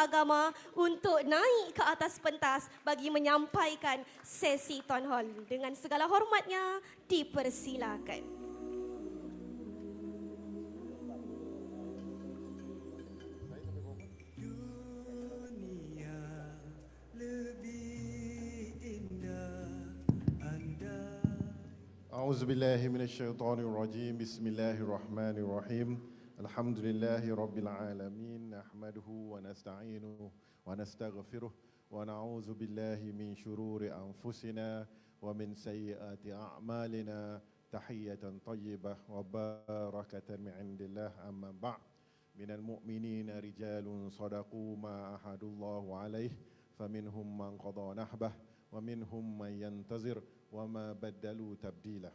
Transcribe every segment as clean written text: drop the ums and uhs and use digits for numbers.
agama untuk naik ke atas pentas bagi menyampaikan sesi Town Hall. Dengan segala hormatnya, dipersilakan. أعوذ بالله من الشيطان الرجيم بسم الله الرحمن الرحيم الحمد لله رب العالمين نحمده ونستعينه ونستغفره ونعوذ بالله من شرور أنفسنا ومن سيئات أعمالنا تحية طيبة وبركة من عند الله أما بعد من المؤمنين رجال صدقوا ما أحد الله عليه فمنهم من قضى نحبه ومنهم من ينتظر wama baddalu tabdila.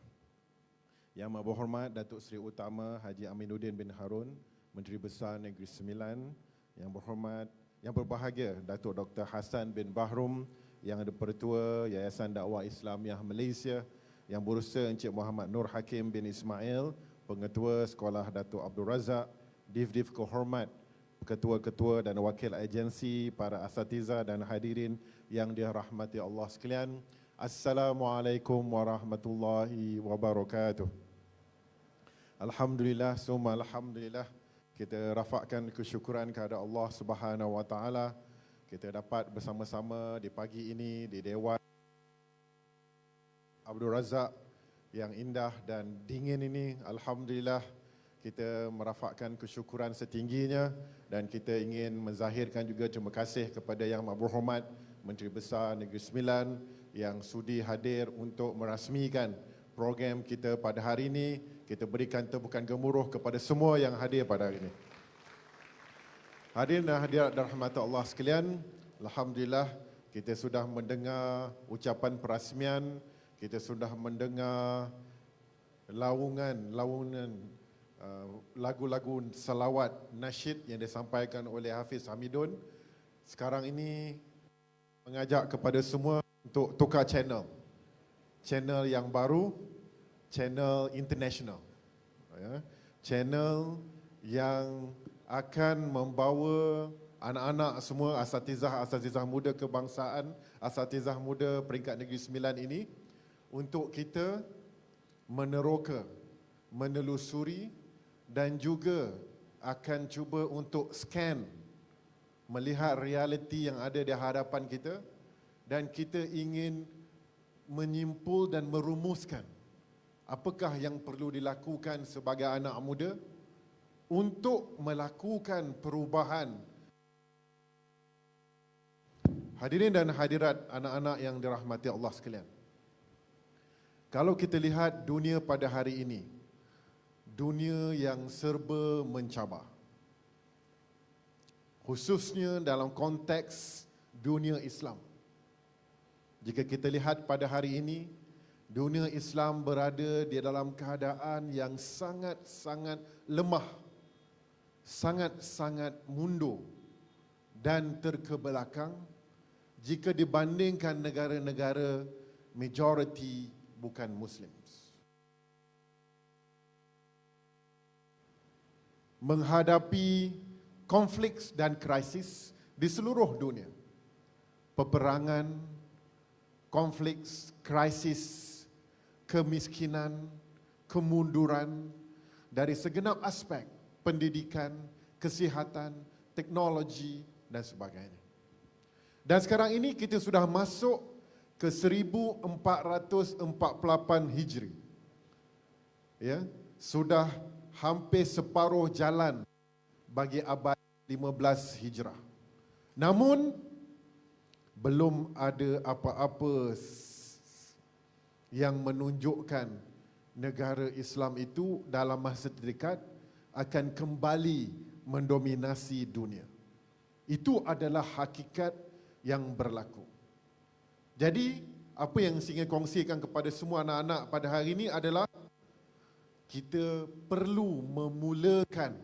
Yang Amat Berhormat Datuk Seri Utama Haji Aminuddin bin Harun, Menteri Besar Negeri Sembilan, yang berbahagia Datuk Dr. Hassan bin Bahrum, yang ada Pertua Yayasan Dakwah Islamiah Malaysia, yang berusaha Encik Muhammad Nur Hakim bin Ismail, Pengetua Sekolah Datuk Abdul Razak, Div-Div Kehormat, ketua-ketua dan wakil agensi, para asatiza dan hadirin yang dirahmati Allah sekalian. Assalamualaikum warahmatullahi wabarakatuh. Alhamdulillah, summa alhamdulillah. Kita rafakkan kesyukuran kepada Allah Subhanahu wa taala. Kita dapat bersama-sama di pagi ini di Dewan Abdul Razak yang indah dan dingin ini. Alhamdulillah, kita merafakkan kesyukuran setingginya dan kita ingin menzahirkan juga terima kasih kepada Yang Amat Berhormat Menteri Besar Negeri Sembilan yang sudi hadir untuk merasmikan program kita pada hari ini. Kita berikan tepukan gemuruh kepada semua yang hadir pada hari ini. Hadirin dan hadirat rahmat Allah sekalian, alhamdulillah kita sudah mendengar ucapan perasmian, kita sudah mendengar lagu-lagu salawat nasyid yang disampaikan oleh Hafiz Hamidun. Sekarang ini mengajak kepada semua untuk tukar channel yang baru, channel international, channel yang akan membawa anak-anak semua, asatizah muda kebangsaan, asatizah muda peringkat Negeri Sembilan ini, untuk kita meneroka, menelusuri dan juga akan cuba untuk scan, melihat realiti yang ada di hadapan kita, dan kita ingin menyimpul dan merumuskan apakah yang perlu dilakukan sebagai anak muda untuk melakukan perubahan. Hadirin dan hadirat anak-anak yang dirahmati Allah sekalian, kalau kita lihat dunia pada hari ini, dunia yang serba mencabar, khususnya dalam konteks dunia Islam. Jika kita lihat pada hari ini, dunia Islam berada di dalam keadaan yang sangat-sangat lemah, sangat-sangat mundur dan terkebelakang jika dibandingkan negara-negara majoriti bukan Muslim. Menghadapi konflik dan krisis di seluruh dunia, peperangan, konflik, krisis, kemiskinan, kemunduran dari segenap aspek pendidikan, kesihatan, teknologi dan sebagainya. Dan sekarang ini kita sudah masuk ke 1448 Hijri. Ya, sudah hampir separuh jalan bagi abad 15 Hijrah. Namun belum ada apa-apa yang menunjukkan negara Islam itu dalam masa terdekat akan kembali mendominasi dunia. Itu adalah hakikat yang berlaku. Jadi, apa yang saya ingin kongsikan kepada semua anak-anak pada hari ini adalah kita perlu memulakan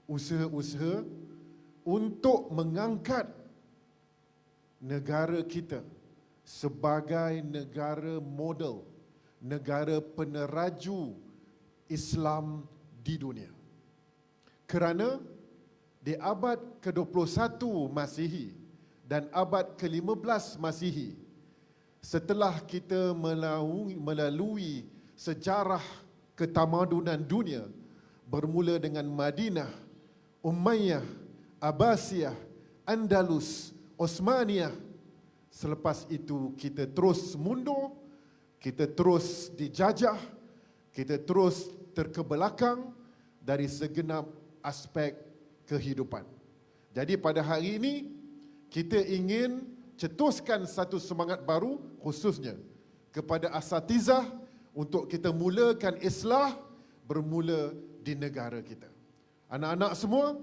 usaha-usaha untuk mengangkat negara kita sebagai negara model, negara peneraju Islam di dunia. Kerana di abad ke-21 Masihi dan abad ke-15 Masihi, setelah kita melalui sejarah ketamadunan dunia, bermula dengan Madinah, Umayyah, Abbasiyah, Andalus, Osmaniyah. Selepas itu kita terus mundur, kita terus dijajah, kita terus terkebelakang dari segenap aspek kehidupan. Jadi pada hari ini kita ingin cetuskan satu semangat baru, khususnya kepada asatizah, untuk kita mulakan islah bermula di negara kita. Anak-anak semua,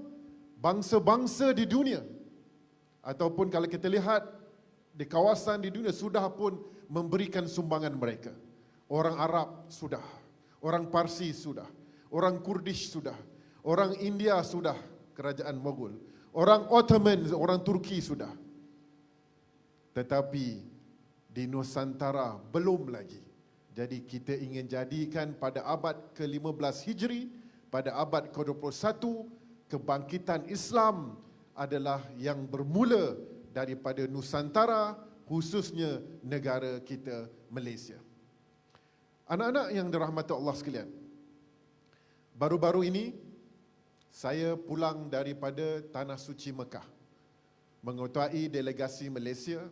bangsa-bangsa di dunia, ataupun kalau kita lihat di kawasan di dunia, sudah pun memberikan sumbangan mereka. Orang Arab sudah, orang Parsi sudah, orang Kurdish sudah, orang India sudah, kerajaan Mughal, orang Ottoman, orang Turki sudah. Tetapi di Nusantara belum lagi. Jadi kita ingin jadikan pada abad ke-15 Hijri, pada abad ke-21, kebangkitan Islam adalah yang bermula daripada Nusantara, khususnya negara kita Malaysia. Anak-anak yang dirahmati Allah sekalian, baru-baru ini saya pulang daripada Tanah Suci Mekah, mengetuai delegasi Malaysia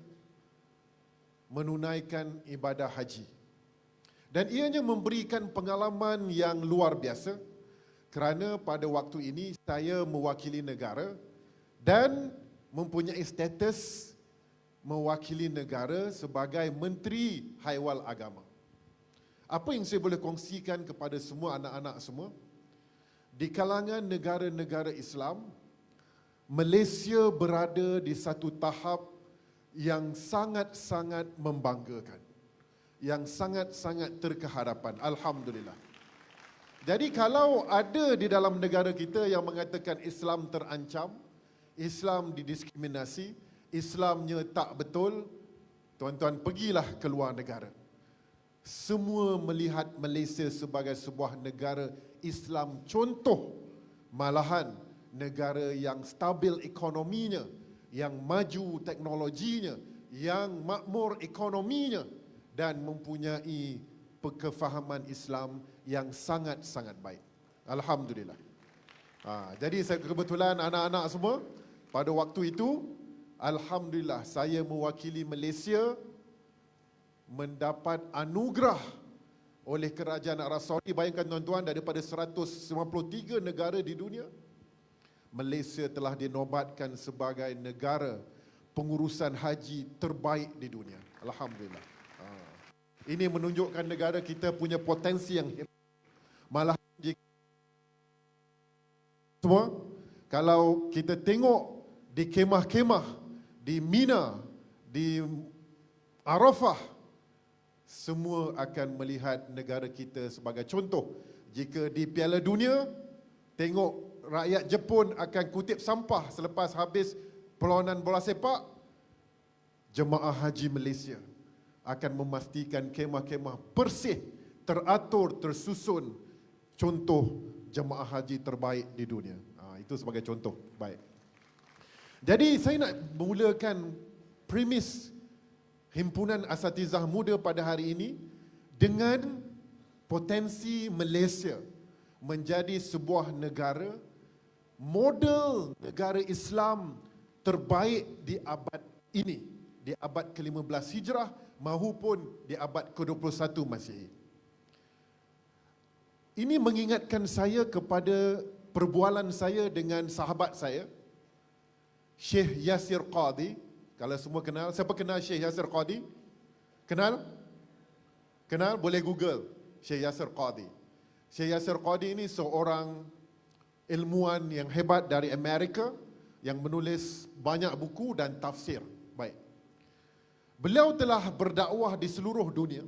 menunaikan ibadah haji. Dan ianya memberikan pengalaman yang luar biasa, kerana pada waktu ini saya mewakili negara dan mempunyai status mewakili negara sebagai Menteri Haiwal Agama. Apa yang saya boleh kongsikan kepada semua anak-anak semua? Di kalangan negara-negara Islam, Malaysia berada di satu tahap yang sangat-sangat membanggakan, yang sangat-sangat terkehadapan. Alhamdulillah. Jadi kalau ada di dalam negara kita yang mengatakan Islam terancam, Islam didiskriminasi, Islamnya tak betul, tuan-tuan pergilah ke luar negara. Semua melihat Malaysia sebagai sebuah negara Islam contoh, malahan negara yang stabil ekonominya, yang maju teknologinya, yang makmur ekonominya, dan mempunyai kefahaman Islam yang sangat-sangat baik. Alhamdulillah. Jadi saya kebetulan anak-anak semua, pada waktu itu, alhamdulillah saya mewakili Malaysia mendapat anugerah oleh kerajaan Arab Saudi. Bayangkan tuan-tuan, daripada 153 negara di dunia, Malaysia telah dinobatkan sebagai negara pengurusan haji terbaik di dunia. Alhamdulillah. Ini menunjukkan negara kita punya potensi yang hebat. Malah semua, kalau kita tengok di kemah-kemah, di Mina, di Arafah, semua akan melihat negara kita sebagai contoh. Jika di Piala Dunia, tengok rakyat Jepun akan kutip sampah selepas habis perlawanan bola sepak, jemaah haji Malaysia akan memastikan kemah-kemah bersih, teratur, tersusun, contoh jemaah haji terbaik di dunia. Itu sebagai contoh baik. Jadi saya nak memulakan premis Himpunan Asatizah Muda pada hari ini dengan potensi Malaysia menjadi sebuah negara, model negara Islam terbaik di abad ini, di abad ke-15 Hijrah maupun di abad ke-21 Masihi. Ini mengingatkan saya kepada perbualan saya dengan sahabat saya, Syekh Yasir Qadhi. Kalau semua kenal, siapa kenal Syekh Yasir Qadhi? Kenal? Kenal? Boleh Google Syekh Yasir Qadhi. Syekh Yasir Qadhi ini seorang ilmuwan yang hebat dari Amerika yang menulis banyak buku dan tafsir. Baik. Beliau telah berdakwah di seluruh dunia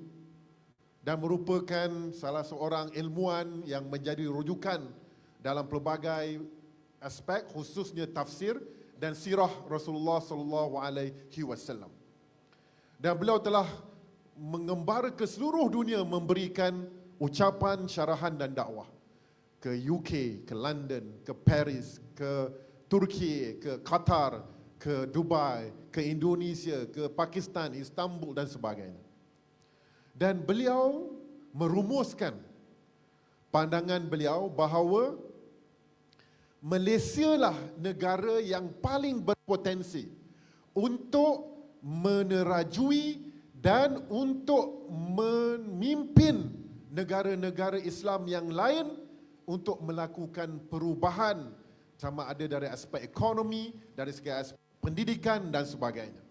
dan merupakan salah seorang ilmuwan yang menjadi rujukan dalam pelbagai aspek, khususnya tafsir dan sirah Rasulullah sallallahu alaihi wasallam. Dan beliau telah mengembara ke seluruh dunia memberikan ucapan, syarahan dan dakwah ke UK, ke London, ke Paris, ke Turki, ke Qatar, ke Dubai, ke Indonesia, ke Pakistan, Istanbul dan sebagainya. Dan beliau merumuskan pandangan beliau bahawa Malaysia lah negara yang paling berpotensi untuk menerajui dan untuk memimpin negara-negara Islam yang lain untuk melakukan perubahan sama ada dari aspek ekonomi, dari segi aspek pendidikan dan sebagainya.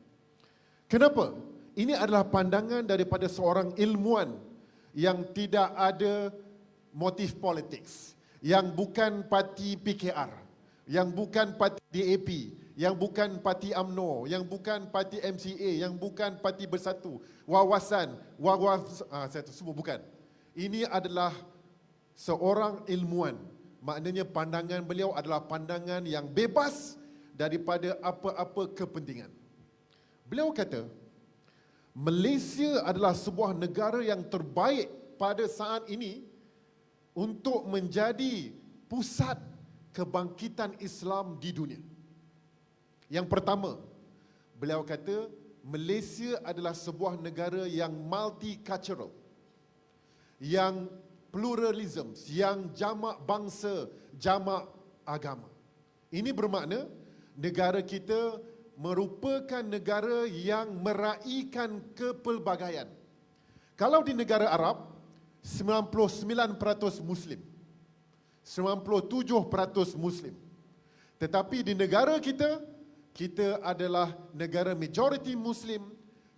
Kenapa? Ini adalah pandangan daripada seorang ilmuwan yang tidak ada motif politik, yang bukan parti PKR, yang bukan parti DAP, yang bukan parti UMNO, yang bukan parti MCA, yang bukan parti Bersatu, saya sebut bukan. Ini adalah seorang ilmuwan. Maknanya pandangan beliau adalah pandangan yang bebas daripada apa-apa kepentingan. Beliau kata, Malaysia adalah sebuah negara yang terbaik pada saat ini untuk menjadi pusat kebangkitan Islam di dunia. Yang pertama, beliau kata Malaysia adalah sebuah negara yang multicultural, yang pluralism, yang jamak bangsa, jamak agama. Ini bermakna negara kita merupakan negara yang meraihkan kepelbagaian. Kalau di negara Arab, 99% Muslim, 97% Muslim. Tetapi di negara kita, kita adalah negara majority Muslim,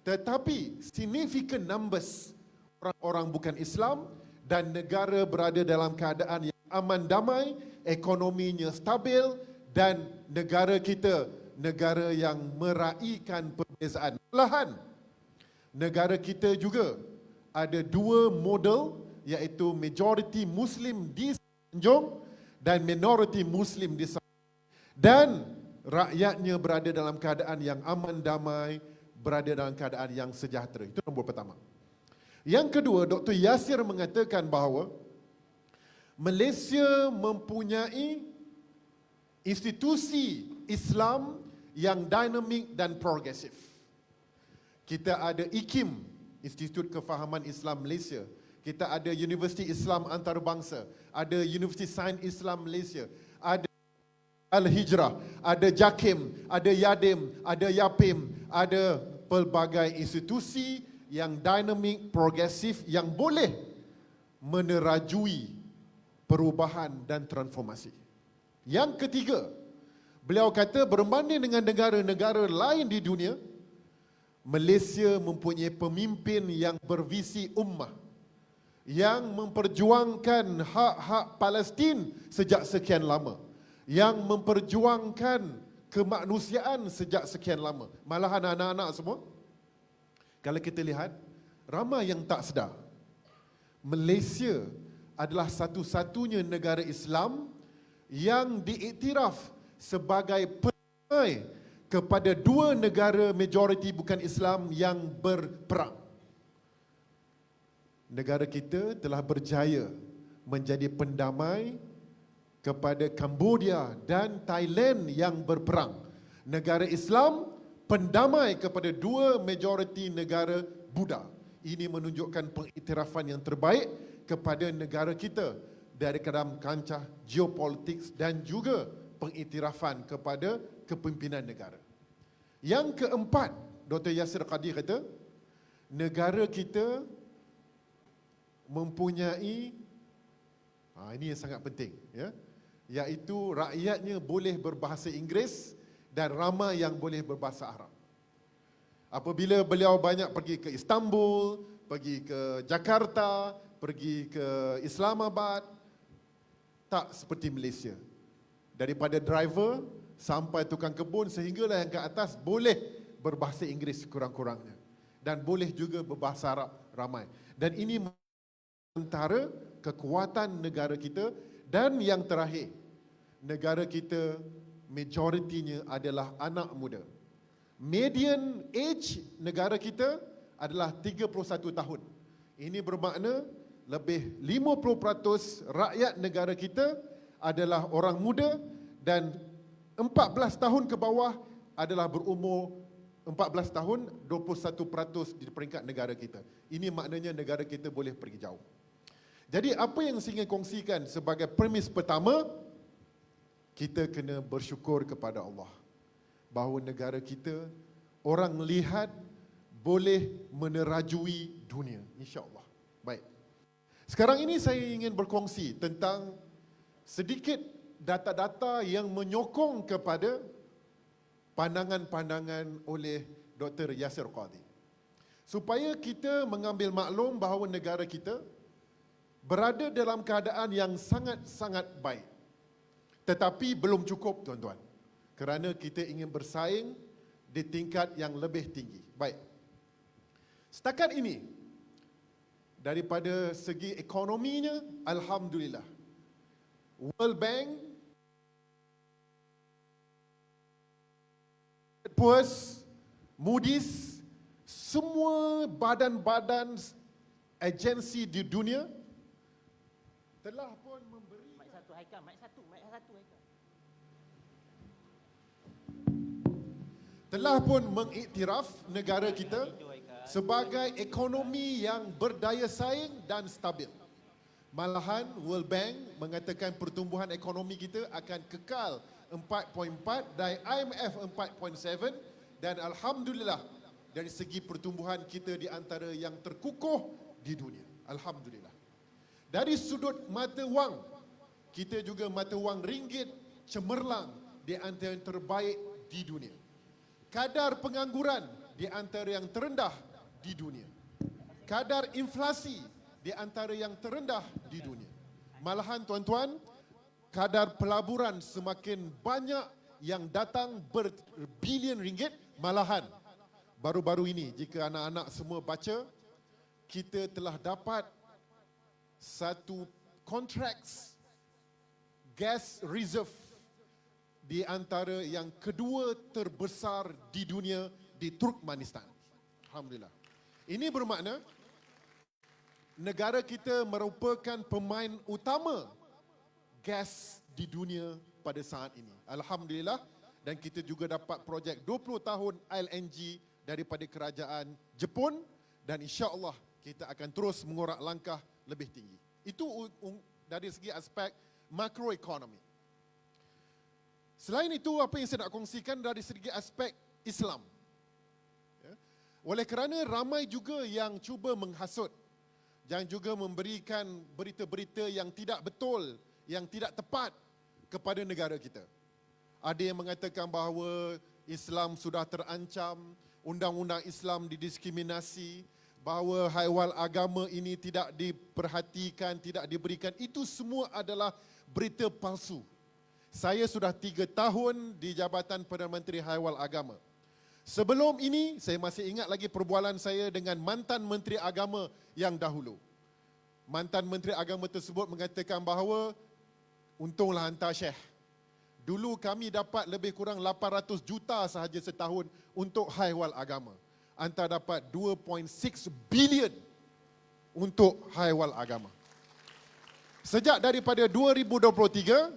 tetapi significant numbers orang-orang bukan Islam, dan negara berada dalam keadaan yang aman damai, ekonominya stabil, dan negara kita negara yang meraihkan perbezaan. Malahan, negara kita juga ada dua model, iaitu majority Muslim di Semenanjung dan minority Muslim di Sabah. Dan rakyatnya berada dalam keadaan yang aman damai, berada dalam keadaan yang sejahtera. Itu nombor pertama. Yang kedua, Dr. Yasir mengatakan bahawa Malaysia mempunyai institusi Islam yang dinamik dan progresif. Kita ada IKIM, Institut Kefahaman Islam Malaysia. Kita ada Universiti Islam Antarabangsa, ada Universiti Sains Islam Malaysia, ada Al-Hijrah, ada JAKIM, ada YADIM, ada YAPIM, ada pelbagai institusi yang dinamik, progresif, yang boleh menerajui perubahan dan transformasi. Yang ketiga, beliau kata berbanding dengan negara-negara lain di dunia, Malaysia mempunyai pemimpin yang bervisi ummah, yang memperjuangkan hak-hak Palestin sejak sekian lama, yang memperjuangkan kemanusiaan sejak sekian lama. Malahan anak-anak semua, kalau kita lihat, ramai yang tak sedar, Malaysia adalah satu-satunya negara Islam yang diiktiraf sebagai penyamai kepada dua negara majoriti bukan Islam yang berperang. Negara kita telah berjaya menjadi pendamai kepada Cambodia dan Thailand yang berperang. Negara Islam pendamai kepada dua majoriti negara Buddha. Ini menunjukkan pengiktirafan yang terbaik kepada negara kita dari dalam kancah geopolitik dan juga pengiktirafan kepada kepimpinan negara. Yang keempat, Dr. Yasir Qadhi kata, negara kita mempunyai, ini yang sangat penting, ya, iaitu rakyatnya boleh berbahasa Inggeris dan ramai yang boleh berbahasa Arab. Apabila beliau banyak pergi ke Istanbul, pergi ke Jakarta, pergi ke Islamabad, tak seperti Malaysia. Daripada driver sampai tukang kebun sehinggalah yang ke atas boleh berbahasa Inggeris kurang-kurangnya. Dan boleh juga berbahasa Arab ramai. Dan ini antara kekuatan negara kita. Dan yang terakhir, negara kita majoritinya adalah anak muda. Median age negara kita adalah 31 tahun. Ini bermakna lebih 50% rakyat negara kita adalah orang muda dan 14 tahun ke bawah adalah berumur 14 tahun, 21% di peringkat negara kita. Ini maknanya negara kita boleh pergi jauh. Jadi apa yang saya ingin kongsikan sebagai premis pertama, kita kena bersyukur kepada Allah bahawa negara kita, orang lihat boleh menerajui dunia, insya-Allah. Baik. Sekarang ini saya ingin berkongsi tentang sedikit data-data yang menyokong kepada pandangan-pandangan oleh Dr. Yasir Qadhi. Supaya kita mengambil maklum bahawa negara kita berada dalam keadaan yang sangat-sangat baik. Tetapi belum cukup, tuan-tuan. Kerana kita ingin bersaing di tingkat yang lebih tinggi. Baik. Setakat ini, daripada segi ekonominya, alhamdulillah. World Bank, Poor's, Moody's, semua badan-badan agensi di dunia telah pun memberi telah pun mengiktiraf negara kita sebagai ekonomi yang berdaya saing dan stabil. Malahan World Bank mengatakan pertumbuhan ekonomi kita akan kekal 4.4 dan IMF 4.7, dan alhamdulillah dari segi pertumbuhan kita di antara yang terkukuh di dunia. Alhamdulillah. Dari sudut mata wang, kita juga mata wang ringgit cemerlang di antara yang terbaik di dunia. Kadar pengangguran di antara yang terendah di dunia. Kadar inflasi di antara yang terendah di dunia. Malahan tuan-tuan, kadar pelaburan semakin banyak yang datang berbilion ringgit. Malahan baru-baru ini, jika anak-anak semua baca, kita telah dapat satu kontrak gas reserve di antara yang kedua terbesar di dunia, di Turkmenistan. Alhamdulillah. Ini bermakna negara kita merupakan pemain utama gas di dunia pada saat ini. Alhamdulillah. Dan kita juga dapat projek 20 tahun LNG daripada kerajaan Jepun, dan insya-Allah kita akan terus mengorak langkah lebih tinggi. Itu dari segi aspek makroekonomi. Selain itu, apa yang saya nak kongsikan dari segi aspek Islam. Ya. Oleh kerana ramai juga yang cuba menghasut, yang juga memberikan berita-berita yang tidak betul, yang tidak tepat kepada negara kita. Ada yang mengatakan bahawa Islam sudah terancam, undang-undang Islam didiskriminasi, bahawa haiwal agama ini tidak diperhatikan, tidak diberikan. Itu semua adalah berita palsu. Saya sudah 3 tahun di Jabatan Perdana Menteri Haiwal Agama. Sebelum ini, saya masih ingat lagi perbualan saya dengan mantan Menteri Agama yang dahulu. Mantan Menteri Agama tersebut mengatakan bahawa untunglah hantar Syekh. Dulu kami dapat lebih kurang 800 juta sahaja setahun untuk haiwal agama. Anta dapat 2.6 bilion untuk haiwal agama. Sejak daripada 2023,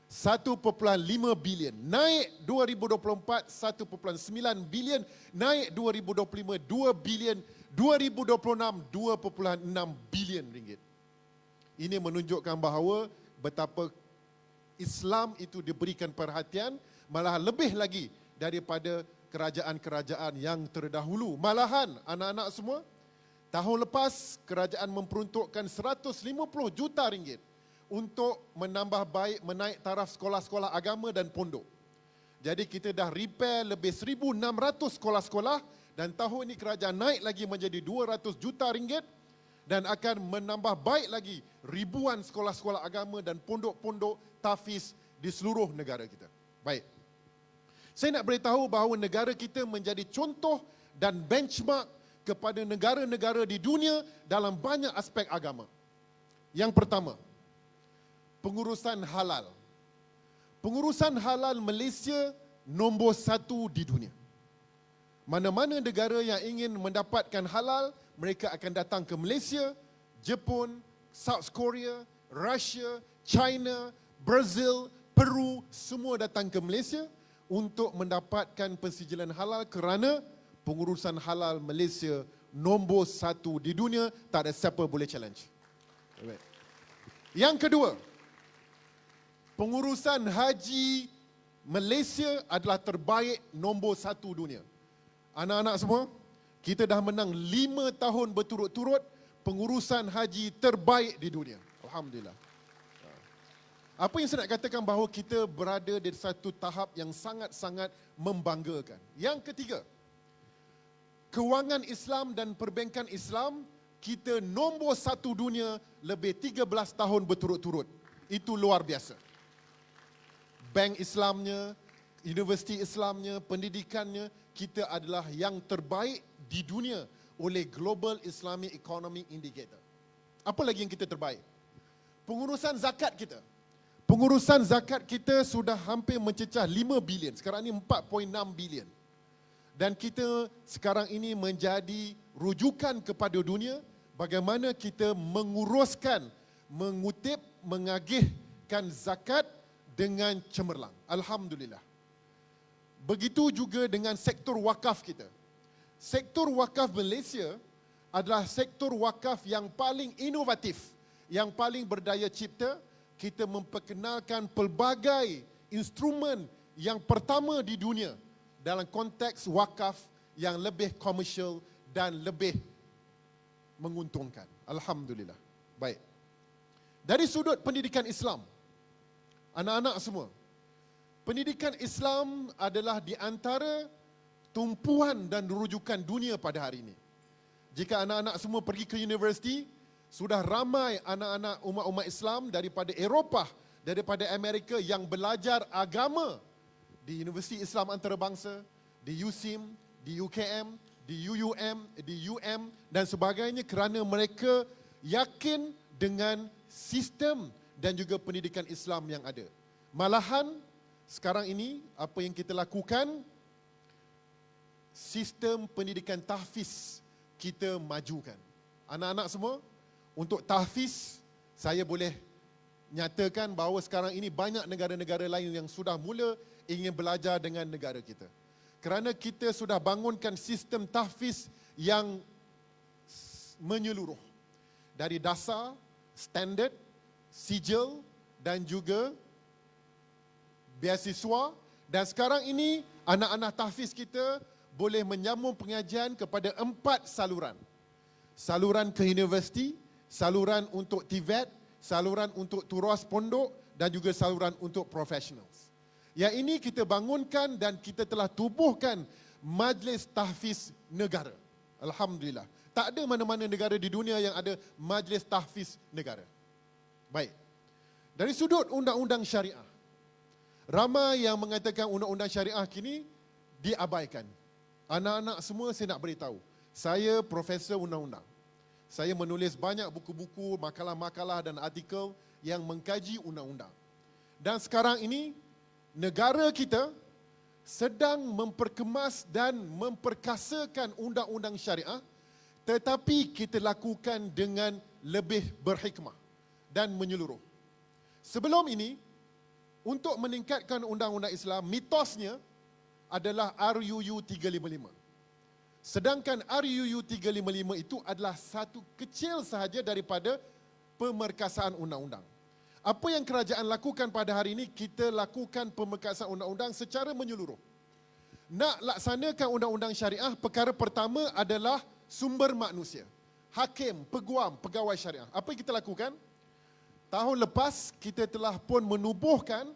1.5 bilion, naik 2024 1.9 bilion, naik 2025 2 bilion, 2026 2.6 bilion ringgit. Ini menunjukkan bahawa betapa Islam itu diberikan perhatian, malahan lebih lagi daripada kerajaan-kerajaan yang terdahulu. Malahan anak-anak semua, tahun lepas kerajaan memperuntukkan 150 juta ringgit untuk menambah baik, menaik taraf sekolah-sekolah agama dan pondok. Jadi kita dah repair lebih 1,600 sekolah-sekolah, dan tahun ini kerajaan naik lagi menjadi 200 juta ringgit dan akan menambah baik lagi ribuan sekolah-sekolah agama dan pondok-pondok tahfiz di seluruh negara kita. Baik. Saya nak beritahu bahawa negara kita menjadi contoh dan benchmark kepada negara-negara di dunia dalam banyak aspek agama. Yang pertama, pengurusan halal. Pengurusan halal Malaysia nombor 1 di dunia. Mana-mana negara yang ingin mendapatkan halal, mereka akan datang ke Malaysia, Jepun, South Korea, Russia, China, Brazil, perlu semua datang ke Malaysia untuk mendapatkan pensijilan halal kerana pengurusan halal Malaysia nombor 1 di dunia, tak ada siapa boleh challenge. Alright. Yang kedua, pengurusan haji Malaysia adalah terbaik nombor 1 dunia. Anak-anak semua, kita dah menang 5 tahun berturut-turut pengurusan haji terbaik di dunia. Alhamdulillah. Apa yang saya nak katakan bahawa kita berada di satu tahap yang sangat-sangat membanggakan. Yang ketiga, kewangan Islam dan perbankan Islam, kita nombor 1 dunia lebih 13 tahun berturut-turut. Itu luar biasa. Bank Islamnya, universiti Islamnya, pendidikannya, kita adalah yang terbaik di dunia oleh Global Islamic Economic Indicator. Apa lagi yang kita terbaik? Pengurusan zakat kita. Pengurusan zakat kita sudah hampir mencecah 5 bilion. Sekarang ini 4.6 bilion. Dan kita sekarang ini menjadi rujukan kepada dunia bagaimana kita menguruskan, mengutip, mengagihkan zakat dengan cemerlang. Alhamdulillah. Begitu juga dengan sektor wakaf kita. Sektor wakaf Malaysia adalah sektor wakaf yang paling inovatif, yang paling berdaya cipta. Kita memperkenalkan pelbagai instrumen yang pertama di dunia dalam konteks wakaf yang lebih komersial dan lebih menguntungkan. Alhamdulillah. Baik. Dari sudut pendidikan Islam, anak-anak semua, pendidikan Islam adalah di antara tumpuan dan rujukan dunia pada hari ini. Jika anak-anak semua pergi ke universiti, sudah ramai anak-anak umat-umat Islam daripada Eropah, daripada Amerika yang belajar agama di Universiti Islam Antarabangsa, di USIM, di UKM, di UUM, di UM dan sebagainya kerana mereka yakin dengan sistem dan juga pendidikan Islam yang ada. Malahan sekarang ini apa yang kita lakukan, sistem pendidikan tahfiz kita majukan. Anak-anak semua, untuk tahfiz, saya boleh nyatakan bahawa sekarang ini banyak negara-negara lain yang sudah mula ingin belajar dengan negara kita. Kerana kita sudah bangunkan sistem tahfiz yang menyeluruh. Dari dasar, standard, sijil dan juga beasiswa. Dan sekarang ini anak-anak tahfiz kita boleh menyambung pengajian kepada 4 saluran. Saluran ke universiti, saluran untuk TVET, saluran untuk turas pondok dan juga saluran untuk professionals. Yang ini kita bangunkan dan kita telah tubuhkan Majlis Tahfiz Negara. Alhamdulillah. Tak ada mana-mana negara di dunia yang ada Majlis Tahfiz Negara. Baik. Dari sudut undang-undang syariah, ramai yang mengatakan undang-undang syariah kini diabaikan. Anak-anak semua saya nak beritahu, saya profesor undang-undang. Saya menulis banyak buku-buku, makalah-makalah dan artikel yang mengkaji undang-undang. Dan sekarang ini, negara kita sedang memperkemas dan memperkasakan undang-undang syariah, tetapi kita lakukan dengan lebih berhikmah dan menyeluruh. Sebelum ini, untuk meningkatkan undang-undang Islam, mitosnya adalah RUU 355. Sedangkan RUU 355 itu adalah satu kecil sahaja daripada pemerkasaan undang-undang. Apa yang kerajaan lakukan pada hari ini, kita lakukan pemerkasaan undang-undang secara menyeluruh. Nak laksanakan undang-undang syariah, perkara pertama adalah sumber manusia. Hakim, peguam, pegawai syariah. Apa yang kita lakukan? Tahun lepas, kita telah pun menubuhkan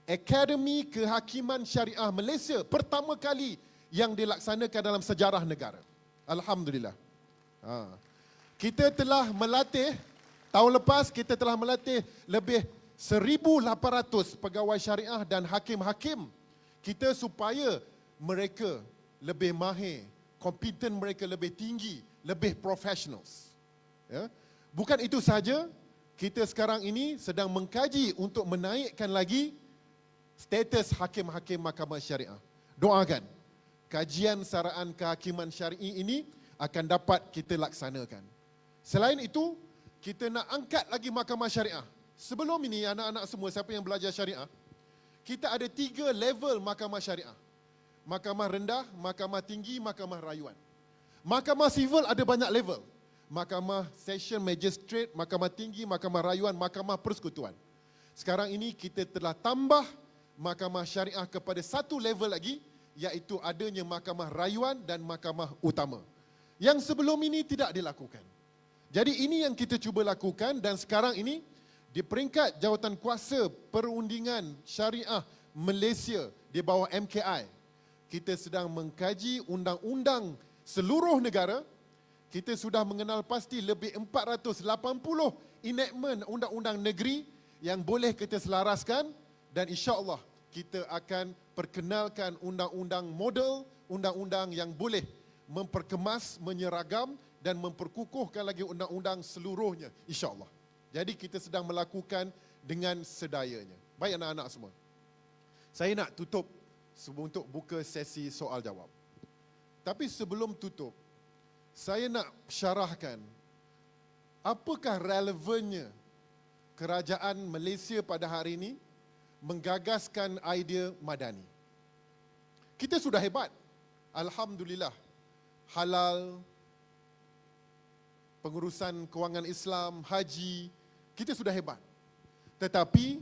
Akademi Kehakiman Syariah Malaysia pertama kali yang dilaksanakan dalam sejarah negara. Alhamdulillah. Kita telah melatih, tahun lepas kita telah melatih lebih 1,800 pegawai syariah dan hakim-hakim kita supaya mereka lebih mahir, kompeten mereka lebih tinggi, lebih professionals. Ya. Bukan itu sahaja, kita sekarang ini sedang mengkaji untuk menaikkan lagi status hakim-hakim mahkamah syariah. Doakan kajian saraan kehakiman syar'i ini akan dapat kita laksanakan. Selain itu, kita nak angkat lagi mahkamah syariah. Sebelum ini, anak-anak semua, siapa yang belajar syariah, kita ada 3 level mahkamah syariah. Mahkamah rendah, mahkamah tinggi, mahkamah rayuan. Mahkamah sivil ada banyak level. Mahkamah session magistrate, mahkamah tinggi, mahkamah rayuan, mahkamah persekutuan. Sekarang ini kita telah tambah mahkamah syariah kepada satu level lagi, iaitu adanya mahkamah rayuan dan mahkamah utama. Yang sebelum ini tidak dilakukan. Jadi ini yang kita cuba lakukan, dan sekarang ini di peringkat Jawatankuasa Perundingan Syariah Malaysia di bawah MKI, kita sedang mengkaji undang-undang seluruh negara. Kita sudah mengenal pasti lebih 480 enactment undang-undang negeri yang boleh kita selaraskan, dan insya-Allah kita akan perkenalkan undang-undang model, undang-undang yang boleh memperkemas, menyeragam dan memperkukuhkan lagi undang-undang seluruhnya, insya-Allah. Jadi kita sedang melakukan dengan sedayanya. Baik anak-anak semua. Saya nak tutup untuk buka sesi soal jawab. Tapi sebelum tutup, saya nak syarahkan apakah relevannya kerajaan Malaysia pada hari ini menggagaskan idea madani. Kita sudah hebat. Alhamdulillah. Halal, pengurusan kewangan Islam, haji, kita sudah hebat. Tetapi,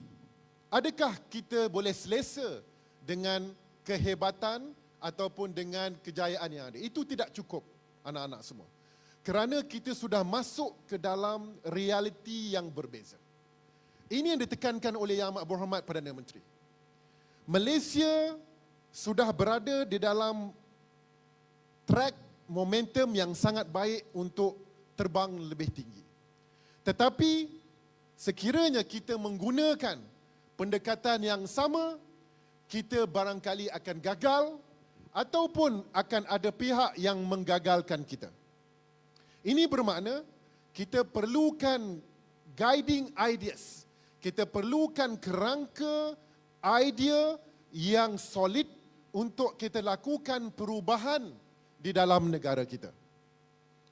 adakah kita boleh selesa dengan kehebatan ataupun dengan kejayaan yang ada? Itu tidak cukup, anak-anak semua. Kerana kita sudah masuk ke dalam realiti yang berbeza. Ini yang ditekankan oleh Yang Amat Berhormat Perdana Menteri. Malaysia sudah berada di dalam track momentum yang sangat baik untuk terbang lebih tinggi. Tetapi sekiranya kita menggunakan pendekatan yang sama, kita barangkali akan gagal ataupun akan ada pihak yang menggagalkan kita. Ini bermakna kita perlukan guiding ideas. Kita perlukan kerangka idea yang solid untuk kita lakukan perubahan di dalam negara kita.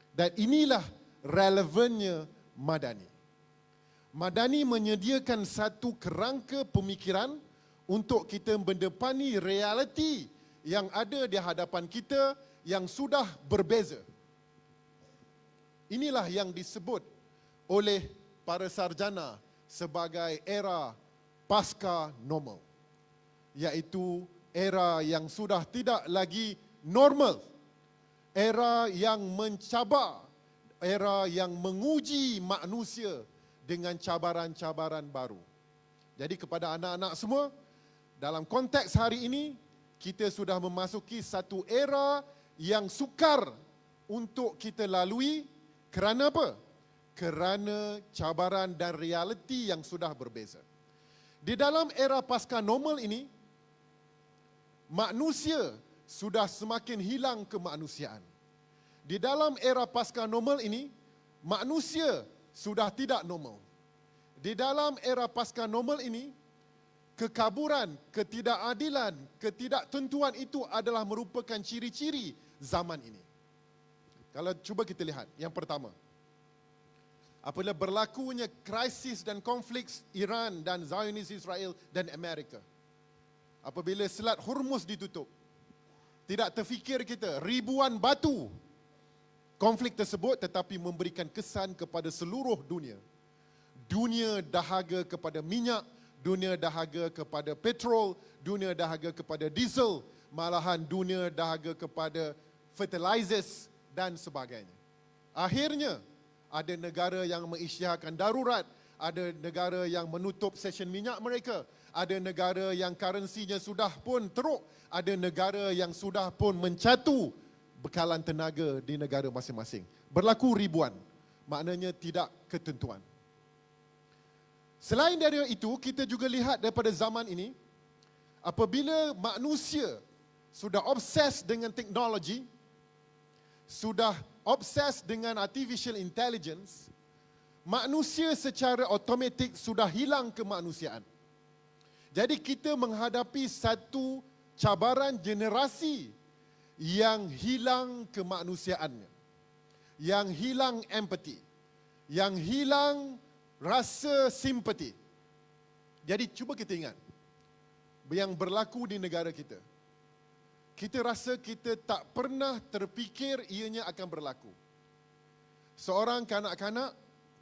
Dan inilah relevannya Madani. Madani menyediakan satu kerangka pemikiran untuk kita mendepani realiti yang ada di hadapan kita yang sudah berbeza. Inilah yang disebut oleh para sarjana sebagai era pasca normal, iaitu era yang sudah tidak lagi normal, era yang mencabar, era yang menguji manusia dengan cabaran-cabaran baru. Jadi kepada anak-anak semua, dalam konteks hari ini, kita sudah memasuki satu era yang sukar untuk kita lalui. Kerana apa? Kerana cabaran dan realiti yang sudah berbeza. Di dalam era pasca normal ini, manusia sudah semakin hilang kemanusiaan. Di dalam era pasca normal ini, manusia sudah tidak normal. Di dalam era pasca normal ini, kekaburan, ketidakadilan, ketidaktentuan itu adalah merupakan ciri-ciri zaman ini. Kalau cuba kita lihat, yang pertama, apabila berlakunya krisis dan konflik Iran dan Zionis Israel dan Amerika. Apabila Selat Hormuz ditutup, tidak terfikir kita ribuan batu konflik tersebut, tetapi memberikan kesan kepada seluruh dunia. Dunia dahaga kepada minyak, dunia dahaga kepada petrol, dunia dahaga kepada diesel, malahan dunia dahaga kepada fertilizers dan sebagainya. Akhirnya, ada negara yang mengisytiharkan darurat, ada negara yang menutup session minyak mereka, ada negara yang currency-nya sudah pun teruk, ada negara yang sudah pun mencatu bekalan tenaga di negara masing-masing. Berlaku ribuan, maknanya tidak ketentuan. Selain dari itu, kita juga lihat daripada zaman ini, apabila manusia sudah obses dengan teknologi, sudah obses dengan artificial intelligence, manusia secara automatik sudah hilang kemanusiaan. Jadi kita menghadapi satu cabaran generasi yang hilang kemanusiaannya, yang hilang empati, yang hilang rasa simpati. Jadi cuba kita ingat, yang berlaku di negara kita. Kita rasa kita tak pernah terfikir ianya akan berlaku. Seorang kanak-kanak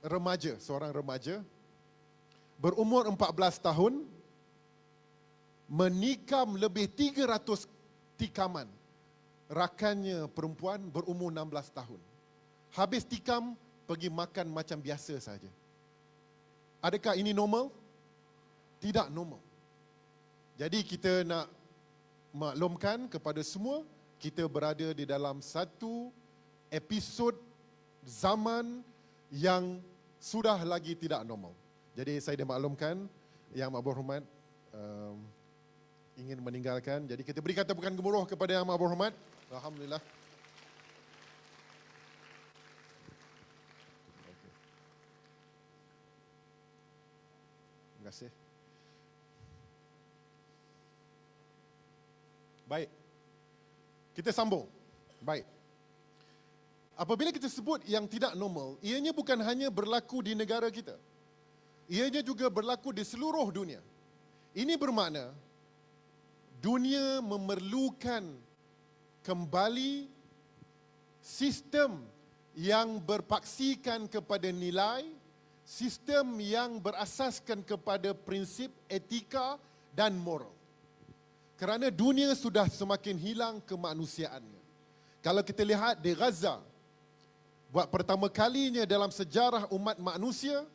remaja, seorang remaja berumur 14 tahun menikam lebih 300 tikaman rakannya perempuan berumur 16 tahun. Habis tikam, pergi makan macam biasa saja. Adakah ini normal? Tidak normal. Jadi kita nak maklumkan kepada semua, kita berada di dalam satu episod zaman yang sudah lagi tidak normal. Jadi saya dimaklumkan, Yang Amat Berhormat ingin meninggalkan. Jadi kita berikan tepukan gemuruh kepada Yang Amat Berhormat. Alhamdulillah. Terima kasih. Baik. Kita sambung. Baik. Apabila kita sebut yang tidak normal, ianya bukan hanya berlaku di negara kita. Ianya juga berlaku di seluruh dunia. Ini bermakna dunia memerlukan kembali sistem yang berpaksikan kepada nilai, sistem yang berasaskan kepada prinsip etika dan moral. Kerana dunia sudah semakin hilang kemanusiaannya. Kalau kita lihat di Gaza, buat pertama kalinya dalam sejarah umat manusia,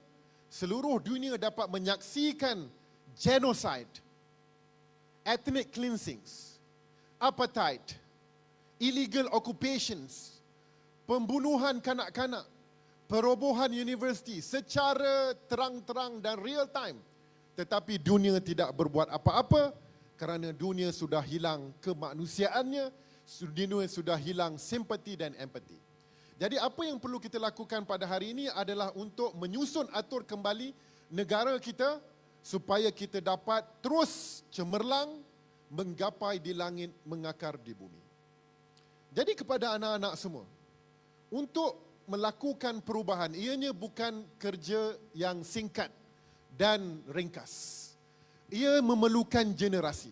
seluruh dunia dapat menyaksikan genocide, ethnic cleansings, apartheid, illegal occupations, pembunuhan kanak-kanak, perobohan universiti secara terang-terang dan real time. Tetapi dunia tidak berbuat apa-apa kerana dunia sudah hilang kemanusiaannya, dunia sudah hilang simpati dan empati. Jadi apa yang perlu kita lakukan pada hari ini adalah untuk menyusun atur kembali negara kita supaya kita dapat terus cemerlang, menggapai di langit, mengakar di bumi. Jadi kepada anak-anak semua, untuk melakukan perubahan, ianya bukan kerja yang singkat dan ringkas. Ia memerlukan generasi.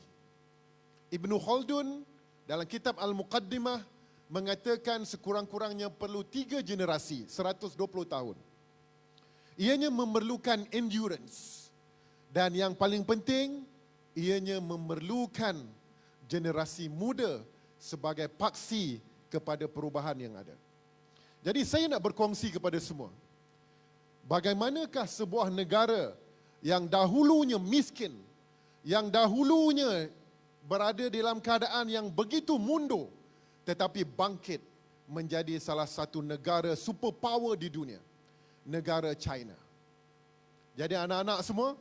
Ibn Khaldun dalam kitab Al-Muqaddimah mengatakan sekurang-kurangnya perlu 3 generasi, 120 tahun. Ianya memerlukan endurance. Dan yang paling penting, ianya memerlukan generasi muda sebagai paksi kepada perubahan yang ada. Jadi saya nak berkongsi kepada semua, bagaimanakah sebuah negara yang dahulunya miskin, yang dahulunya berada dalam keadaan yang begitu mundur, tetapi bangkit menjadi salah satu negara superpower di dunia, negara China. Jadi anak-anak semua,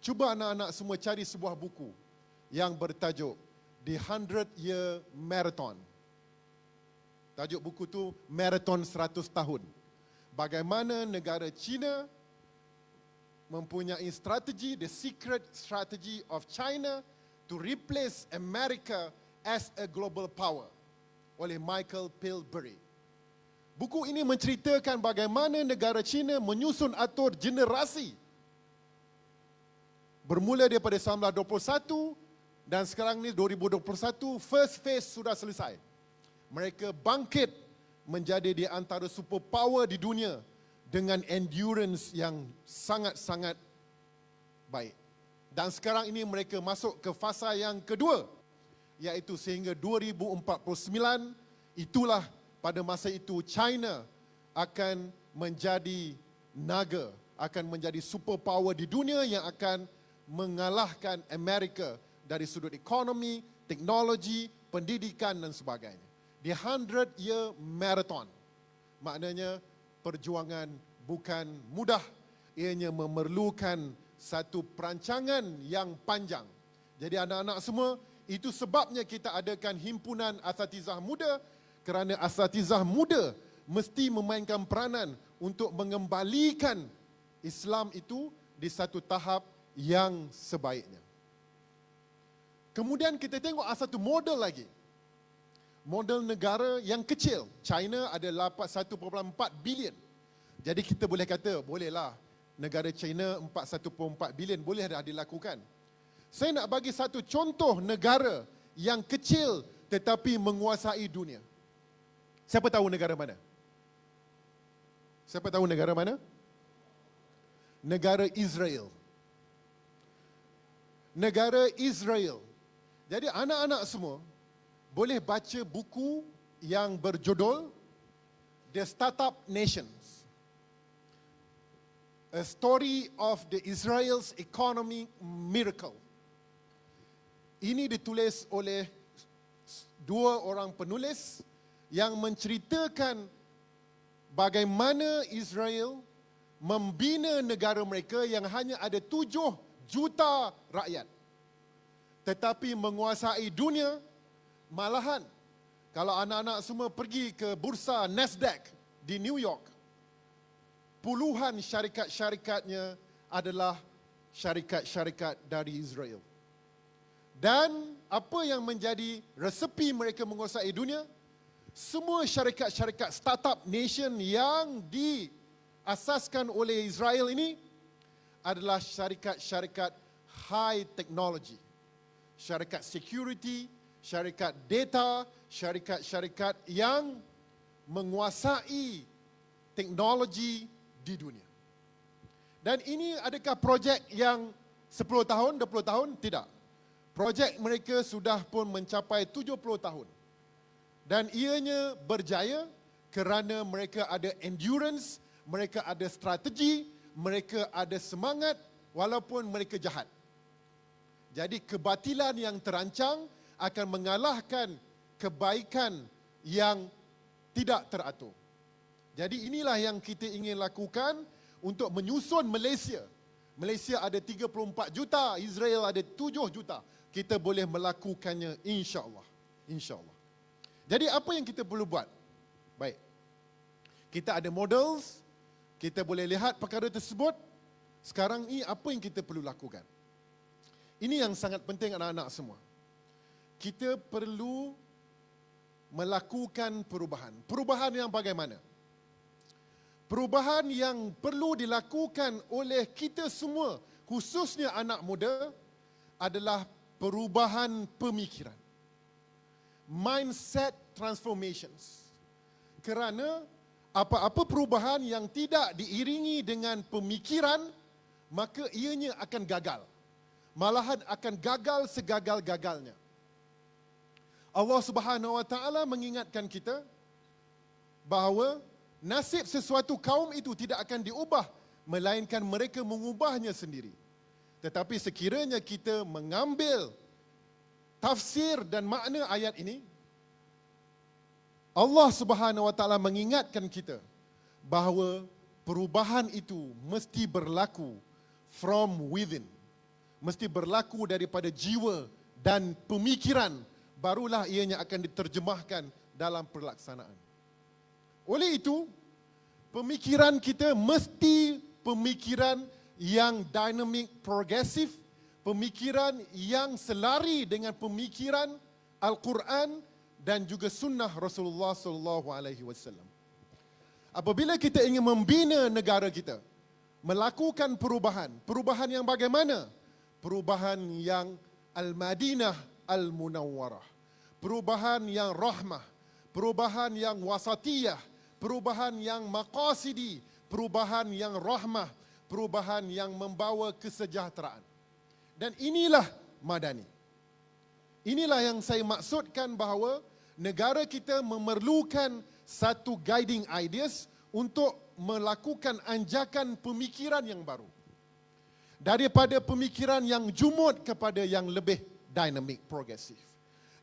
cuba anak-anak semua cari sebuah buku yang bertajuk The 100-Year Marathon. Tajuk buku tu Marathon 100 Tahun. Bagaimana negara China mempunyai strategi, the secret strategy of China to replace America as a global power, oleh Michael Pillsbury. Buku ini menceritakan bagaimana negara China menyusun atur generasi. Bermula daripada 1921 dan sekarang ni 2021, first phase sudah selesai. Mereka bangkit menjadi di antara superpower di dunia dengan endurance yang sangat-sangat baik. Dan sekarang ini mereka masuk ke fasa yang kedua, iaitu sehingga 2049, itulah pada masa itu China akan menjadi naga, akan menjadi superpower di dunia yang akan mengalahkan Amerika dari sudut ekonomi, teknologi, pendidikan dan sebagainya. The 100-Year Marathon, maknanya perjuangan bukan mudah, ianya memerlukan satu perancangan yang panjang. Jadi anak-anak semua, itu sebabnya kita adakan himpunan asatizah muda, kerana asatizah muda mesti memainkan peranan untuk mengembalikan Islam itu di satu tahap yang sebaiknya. Kemudian kita tengok satu model lagi. Model negara yang kecil. China ada 1.4 bilion. Jadi kita boleh kata, bolehlah negara China 1.4 bilion boleh dah dilakukan. Saya nak bagi satu contoh negara yang kecil tetapi menguasai dunia. Siapa tahu negara mana? Siapa tahu negara mana? Negara Israel. Negara Israel. Jadi anak-anak semua boleh baca buku yang berjudul The Startup Nations. A Story of the Israel's Economic Miracle. Ini ditulis oleh dua orang penulis yang menceritakan bagaimana Israel membina negara mereka yang hanya ada 7 juta rakyat. Tetapi menguasai dunia, malahan kalau anak-anak semua pergi ke bursa Nasdaq di New York, puluhan syarikat-syarikatnya adalah syarikat-syarikat dari Israel. Dan apa yang menjadi resepi mereka menguasai dunia? Semua syarikat-syarikat startup nation yang diasaskan oleh Israel ini adalah syarikat-syarikat high technology. Syarikat security, syarikat data, syarikat-syarikat yang menguasai teknologi di dunia. Dan ini adakah projek yang 10 tahun, 20 tahun? Tidak. Projek mereka sudah pun mencapai 70 tahun. Dan ianya berjaya kerana mereka ada endurance, mereka ada strategi, mereka ada semangat walaupun mereka jahat. Jadi kebatilan yang terancang akan mengalahkan kebaikan yang tidak teratur. Jadi inilah yang kita ingin lakukan untuk menyusun Malaysia. Malaysia ada 34 juta, Israel ada 7 juta. Kita boleh melakukannya insya-Allah. Insya-Allah. Jadi apa yang kita perlu buat? Baik. Kita ada models, kita boleh lihat perkara tersebut. Sekarang ini apa yang kita perlu lakukan? Ini yang sangat penting anak-anak semua. Kita perlu melakukan perubahan. Perubahan yang bagaimana? Perubahan yang perlu dilakukan oleh kita semua, khususnya anak muda, adalah perubahan pemikiran. Mindset transformations. Kerana apa-apa perubahan yang tidak diiringi dengan pemikiran, maka ianya akan gagal. Malahan akan gagal segagal-gagalnya. Allah Subhanahu Wa Taala mengingatkan kita bahawa nasib sesuatu kaum itu tidak akan diubah, melainkan mereka mengubahnya sendiri. Tetapi sekiranya kita mengambil tafsir dan makna ayat ini, Allah Subhanahu Wa Taala mengingatkan kita bahawa perubahan itu mesti berlaku from within. Mesti berlaku daripada jiwa dan pemikiran, barulah ianya akan diterjemahkan dalam pelaksanaan. Oleh itu, pemikiran kita mesti pemikiran yang dynamic, progresif, pemikiran yang selari dengan pemikiran Al-Quran dan juga sunnah Rasulullah SAW. Apabila kita ingin membina negara kita, melakukan perubahan yang bagaimana? Perubahan yang Al-Madinah Al-Munawwarah, perubahan yang rahmah, perubahan yang wasatiyah, perubahan yang maqasidi, perubahan yang rahmah, perubahan yang membawa kesejahteraan. Dan inilah madani. Inilah yang saya maksudkan bahawa negara kita memerlukan satu guiding ideas untuk melakukan anjakan pemikiran yang baru. Daripada pemikiran yang jumud kepada yang lebih dynamic, progresif.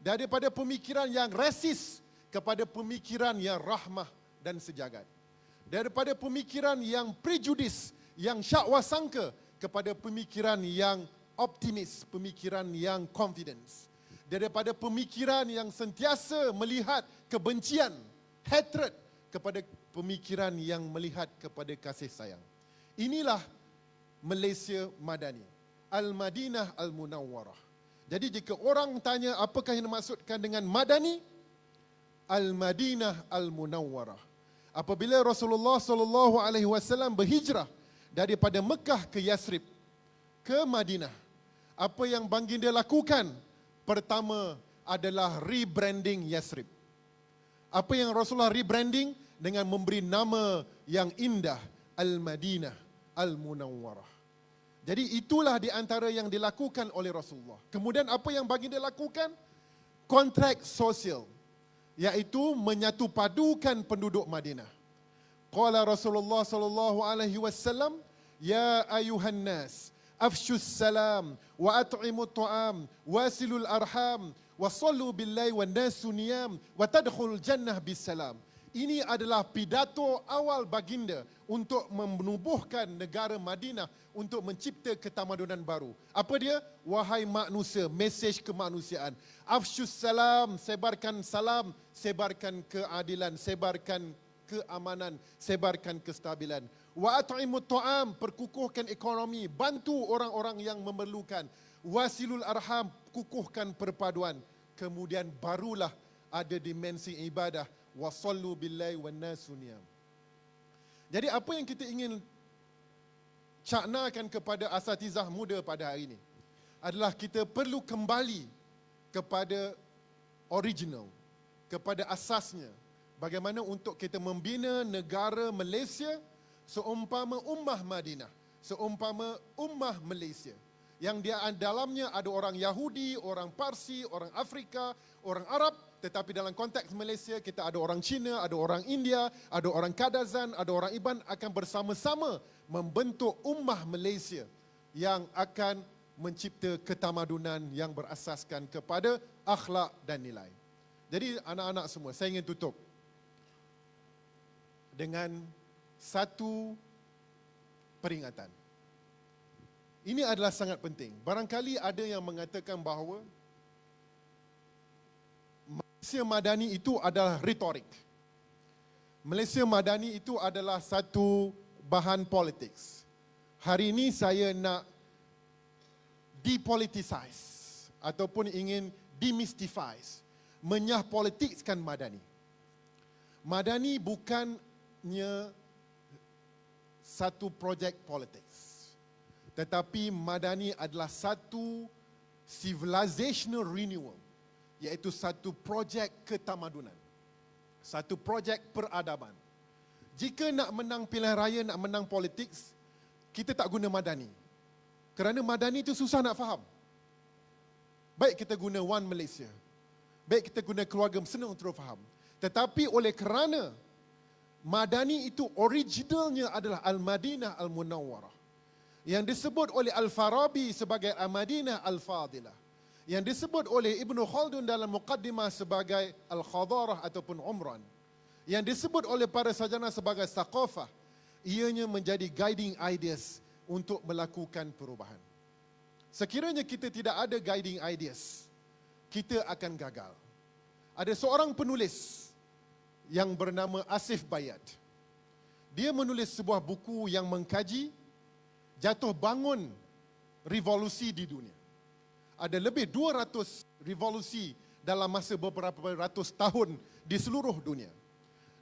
Daripada pemikiran yang rasis kepada pemikiran yang rahmah dan sejagat. Daripada pemikiran yang prejudis, yang syakwasangka kepada pemikiran yang optimis, pemikiran yang confidence. Daripada pemikiran yang sentiasa melihat kebencian, hatred, kepada pemikiran yang melihat kepada kasih sayang. Inilah Malaysia Madani, Al-Madinah Al-Munawwarah. Jadi jika orang tanya apakah yang dimaksudkan dengan Madani, Al-Madinah Al-Munawwarah. Apabila Rasulullah SAW berhijrah daripada Mekah ke Yasrib, ke Madinah, Apa yang baginda lakukan? Pertama adalah rebranding Yathrib. Apa yang Rasulullah rebranding? Dengan memberi nama yang indah, Al-Madinah Al-Munawwarah. Jadi itulah di antara yang dilakukan oleh Rasulullah. Kemudian apa yang baginda lakukan? Kontrak sosial, iaitu menyatupadukan penduduk Madinah. Qala Rasulullah sallallahu alaihi wasallam, ya ayuhan nas, afshus salam wa at'imut ta'am wasilul arham wa sallu billahi wan nasu niyam wa tadkhul jannah bisalam. Ini adalah pidato awal baginda untuk menubuhkan negara Madinah untuk mencipta ketamadunan baru. Apa dia? Wahai manusia, mesej kemanusiaan. Afshus salam, sebarkan salam, sebarkan keadilan, sebarkan keamanan, sebarkan kestabilan. Wa at'imut ta'am, perkukuhkan ekonomi, bantu orang-orang yang memerlukan. Wasilul arham, kukuhkan perpaduan. Kemudian barulah ada dimensi ibadah. Wa sallu billahi wan nasu niyam. Jadi apa yang kita ingin caknakan kepada asatizah muda pada hari ini adalah kita perlu kembali kepada original, kepada asasnya. Bagaimana untuk kita membina negara Malaysia seumpama ummah Madinah, seumpama ummah Malaysia. Yang dia dalamnya ada orang Yahudi, orang Parsi, orang Afrika, orang Arab. Tetapi dalam konteks Malaysia, kita ada orang Cina, ada orang India, ada orang Kadazan, ada orang Iban, akan bersama-sama membentuk ummah Malaysia yang akan mencipta ketamadunan yang berasaskan kepada akhlak dan nilai. Jadi anak-anak semua, saya ingin tutup dengan satu peringatan. Ini adalah sangat penting. Barangkali ada yang mengatakan bahawa Malaysia Madani itu adalah retorik. Malaysia Madani itu adalah satu bahan politik. Hari ini saya nak depoliticize ataupun ingin demystify, menyahpolitikkan Madani. Madani bukannya satu projek politik. Tetapi Madani adalah satu civilizational renewal, iaitu satu projek ketamadunan, satu projek peradaban. Jika nak menang pilihan raya, nak menang politik, kita tak guna Madani. Kerana Madani itu susah nak faham. Baik kita guna One Malaysia, baik kita guna keluarga, senang untuk faham. Tetapi oleh kerana Madani itu originalnya adalah Al-Madinah Al-Munawwarah, yang disebut oleh Al-Farabi sebagai Al-Madinah Al-Fadilah, yang disebut oleh Ibn Khaldun dalam Muqaddimah sebagai Al-Khadarah ataupun Umran, yang disebut oleh para sarjana sebagai Thaqafah, ianya menjadi guiding ideas untuk melakukan perubahan. Sekiranya kita tidak ada guiding ideas, kita akan gagal. Ada seorang penulis yang bernama Asif Bayat. Dia menulis sebuah buku yang mengkaji jatuh bangun revolusi di dunia. Ada lebih 200 revolusi dalam masa beberapa ratus tahun di seluruh dunia.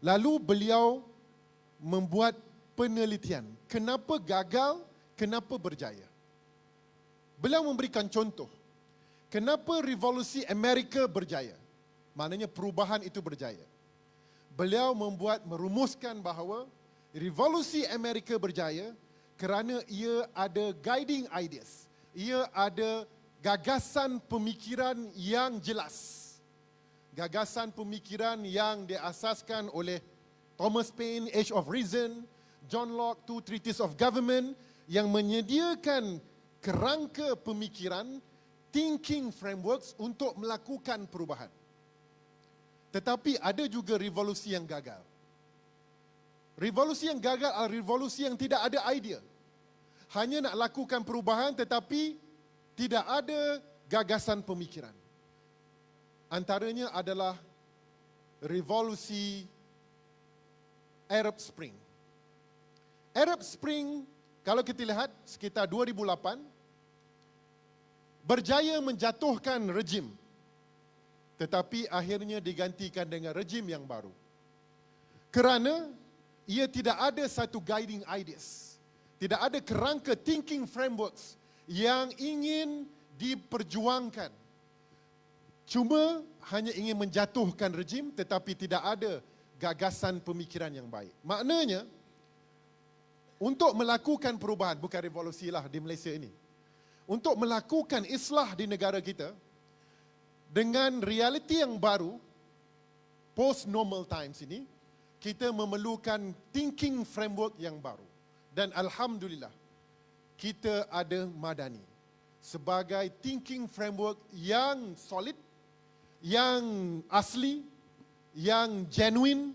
Lalu beliau membuat penelitian. Kenapa gagal, kenapa berjaya. Beliau memberikan contoh. Kenapa revolusi Amerika berjaya? Maknanya perubahan itu berjaya. Beliau merumuskan bahawa revolusi Amerika berjaya kerana ia ada guiding ideas. Ia ada gagasan pemikiran yang jelas. Gagasan pemikiran yang diasaskan oleh Thomas Paine, Age of Reason, John Locke, Two Treatises of Government, yang menyediakan kerangka pemikiran, thinking frameworks untuk melakukan perubahan. Tetapi ada juga revolusi yang gagal. Revolusi yang gagal adalah revolusi yang tidak ada idea. Hanya nak lakukan perubahan tetapi tidak ada gagasan pemikiran. Antaranya adalah revolusi Arab Spring. Arab Spring, kalau kita lihat sekitar 2008, berjaya menjatuhkan rejim. Tetapi akhirnya digantikan dengan rejim yang baru. Kerana ia tidak ada satu guiding ideas. Tidak ada kerangka thinking frameworks yang ingin diperjuangkan. Cuma hanya ingin menjatuhkan rejim tetapi tidak ada gagasan pemikiran yang baik. Maknanya, untuk melakukan perubahan, bukan revolusi lah di Malaysia ini. Untuk melakukan islah di negara kita, dengan realiti yang baru, post-normal times ini, kita memerlukan thinking framework yang baru. Dan Alhamdulillah, kita ada Madani sebagai thinking framework yang solid, yang asli, yang genuine,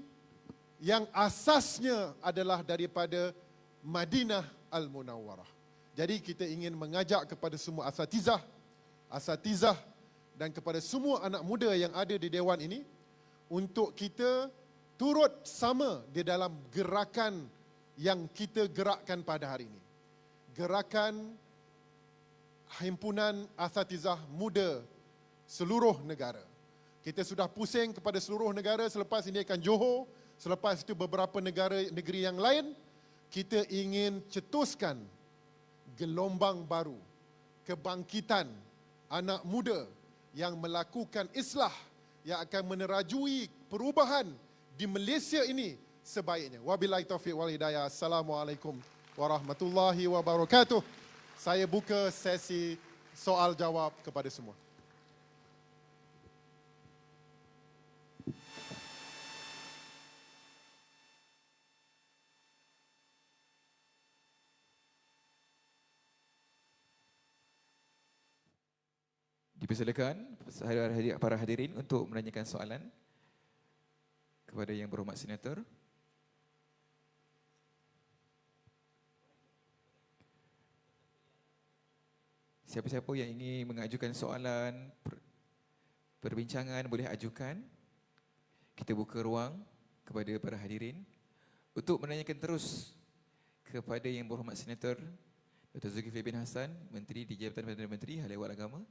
yang asasnya adalah daripada Madinah Al-Munawwarah. Jadi kita ingin mengajak kepada semua asatizah dan kepada semua anak muda yang ada di Dewan ini untuk kita turut sama di dalam gerakan yang kita gerakkan pada hari ini. Gerakan Himpunan Asatizah Muda seluruh negara. Kita sudah pusing kepada seluruh negara, selepas ini akan Johor, selepas itu beberapa negeri yang lain. Kita ingin cetuskan gelombang baru, kebangkitan anak muda yang melakukan islah, yang akan menerajui perubahan di Malaysia ini sebaiknya. Wabillahi taufiq wal hidayah. Assalamualaikum warahmatullahi wabarakatuh. Saya buka sesi soal jawab kepada semua. Dipersilakan para hadirin untuk menanyakan soalan kepada Yang Berhormat Senator. Siapa-siapa yang ingin mengajukan soalan, perbincangan boleh ajukan. Kita buka ruang kepada para hadirin untuk menanyakan terus kepada Yang Berhormat Senator Dr. Zulkifli bin Hassan, Menteri di Jabatan Perdana Menteri Hal Ehwal Agama.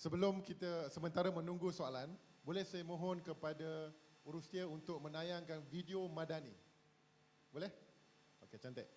Sebelum kita sementara menunggu soalan, boleh saya mohon kepada Urustia untuk menayangkan video Madani. Boleh? Okey, cantik.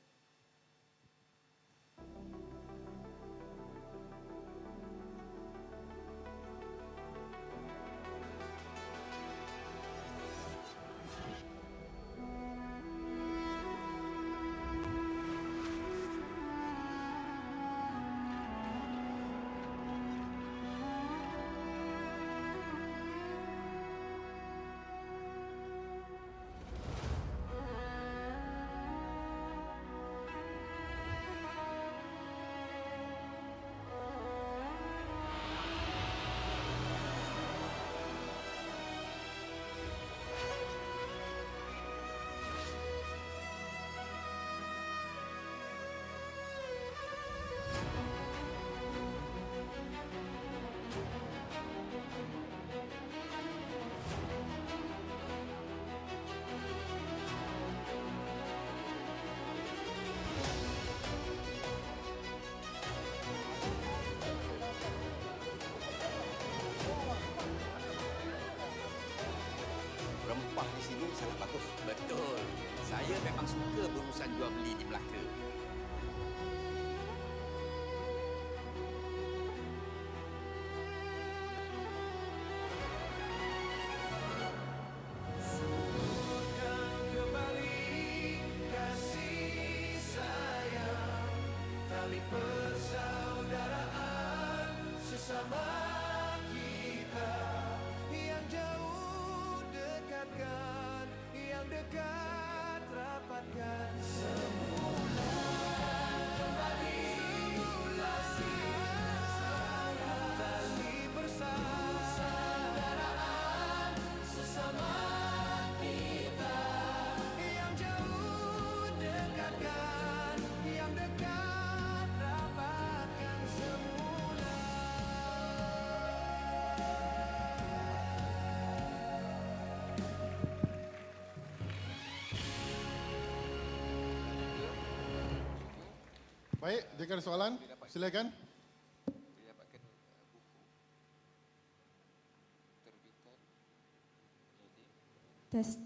Rempah di sini sangat bagus. Betul. Saya memang suka berurusan jual beli di Melaka. Baik, jika ada soalan, silakan. Tes.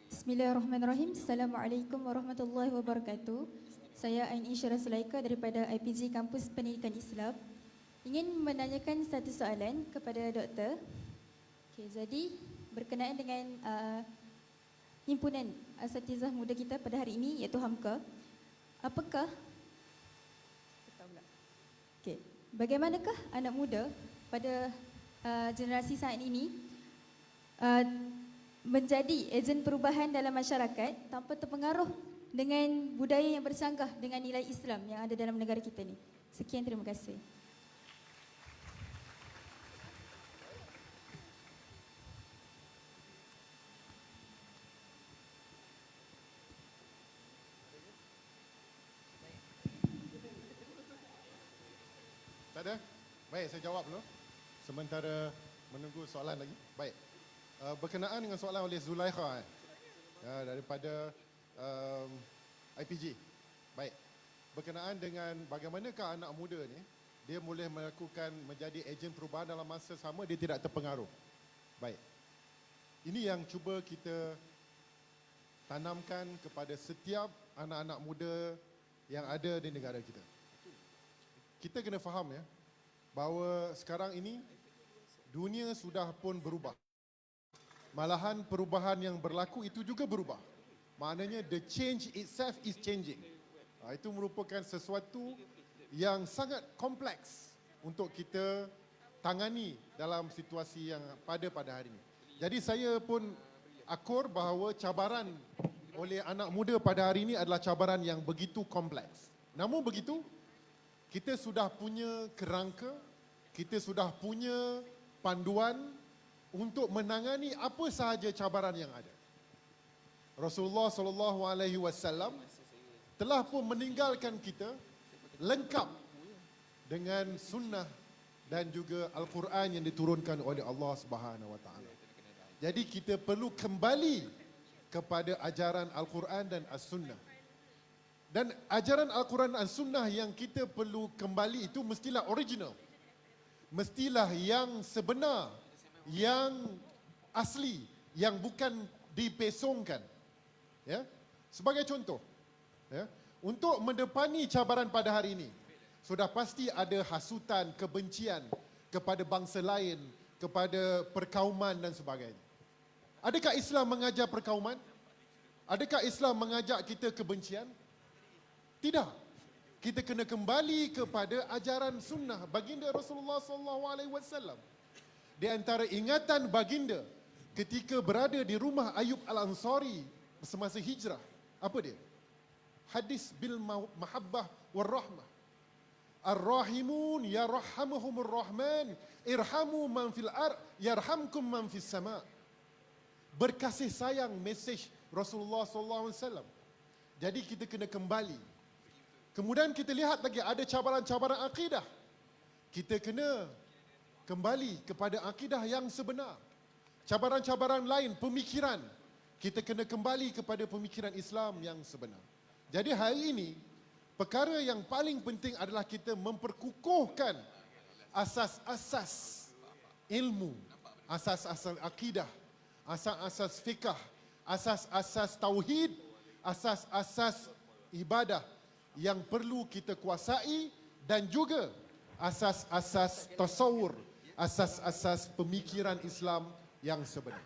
Bismillahirrahmanirrahim. Assalamualaikum warahmatullahi wabarakatuh. Saya Ain Isyara Sulaika daripada IPG Kampus Pendidikan Islam. Ingin menanyakan satu soalan kepada doktor. Okey, jadi berkenaan dengan himpunan asatizah muda kita pada hari ini iaitu HAMKA. Apakah okey, bagaimanakah anak muda pada generasi saat ini menjadi ejen perubahan dalam masyarakat tanpa terpengaruh dengan budaya yang bercanggah dengan nilai Islam yang ada dalam negara kita ni. Sekian, terima kasih. Tak ada? Baik, saya jawab dulu. Sementara menunggu soalan lagi. Baik. Berkenaan dengan soalan oleh Zulaikha daripada IPG. Baik. Berkenaan dengan bagaimanakah anak muda ni dia boleh melakukan menjadi ejen perubahan dalam masa sama, dia tidak terpengaruh. Baik. Ini yang cuba kita tanamkan kepada setiap anak-anak muda yang ada di negara kita. Kita kena faham ya, bahawa sekarang ini dunia sudah pun berubah. Malahan perubahan yang berlaku itu juga berubah. Maknanya the change itself is changing. Itu merupakan sesuatu yang sangat kompleks untuk kita tangani dalam situasi yang pada hari ini. Jadi saya pun akur bahawa cabaran oleh anak muda pada hari ini adalah cabaran yang begitu kompleks. Namun begitu, kita sudah punya kerangka, kita sudah punya panduan untuk menangani apa sahaja cabaran yang ada. Rasulullah SAW telah pun meninggalkan kita lengkap dengan sunnah dan juga Al-Quran yang diturunkan oleh Allah Subhanahu Wa Taala. Jadi kita perlu kembali kepada ajaran Al-Quran dan As-Sunnah. Dan ajaran Al-Quran dan Sunnah yang kita perlu kembali itu mestilah original. Mestilah yang sebenar, yang asli, yang bukan dipesongkan. Ya? Sebagai contoh, ya, untuk mendepani cabaran pada hari ini, sudah pasti ada hasutan, kebencian kepada bangsa lain, kepada perkauman dan sebagainya. Adakah Islam mengajar perkauman? Adakah Islam mengajak kita kebencian? Tidak. Kita kena kembali kepada ajaran sunnah baginda Rasulullah SAW. Di antara ingatan baginda ketika berada di rumah Ayub Al-Ansari semasa hijrah, apa dia? Hadis bil mahabbah war rahmah. Ar-rahimun yarhamuhumur rahman, irhamu man fil ard yarhamkum man fis sama. Berkasih sayang mesej Rasulullah SAW. Jadi kita kena kembali. Kemudian kita lihat lagi ada cabaran-cabaran akidah. Kita kena kembali kepada akidah yang sebenar. Cabaran-cabaran lain, pemikiran. Kita kena kembali kepada pemikiran Islam yang sebenar. Jadi hari ini, perkara yang paling penting adalah kita memperkukuhkan asas-asas ilmu, asas-asas akidah, asas-asas fiqah, asas-asas tauhid, asas-asas ibadah yang perlu kita kuasai dan juga asas-asas tasawur, asas-asas pemikiran Islam yang sebenar.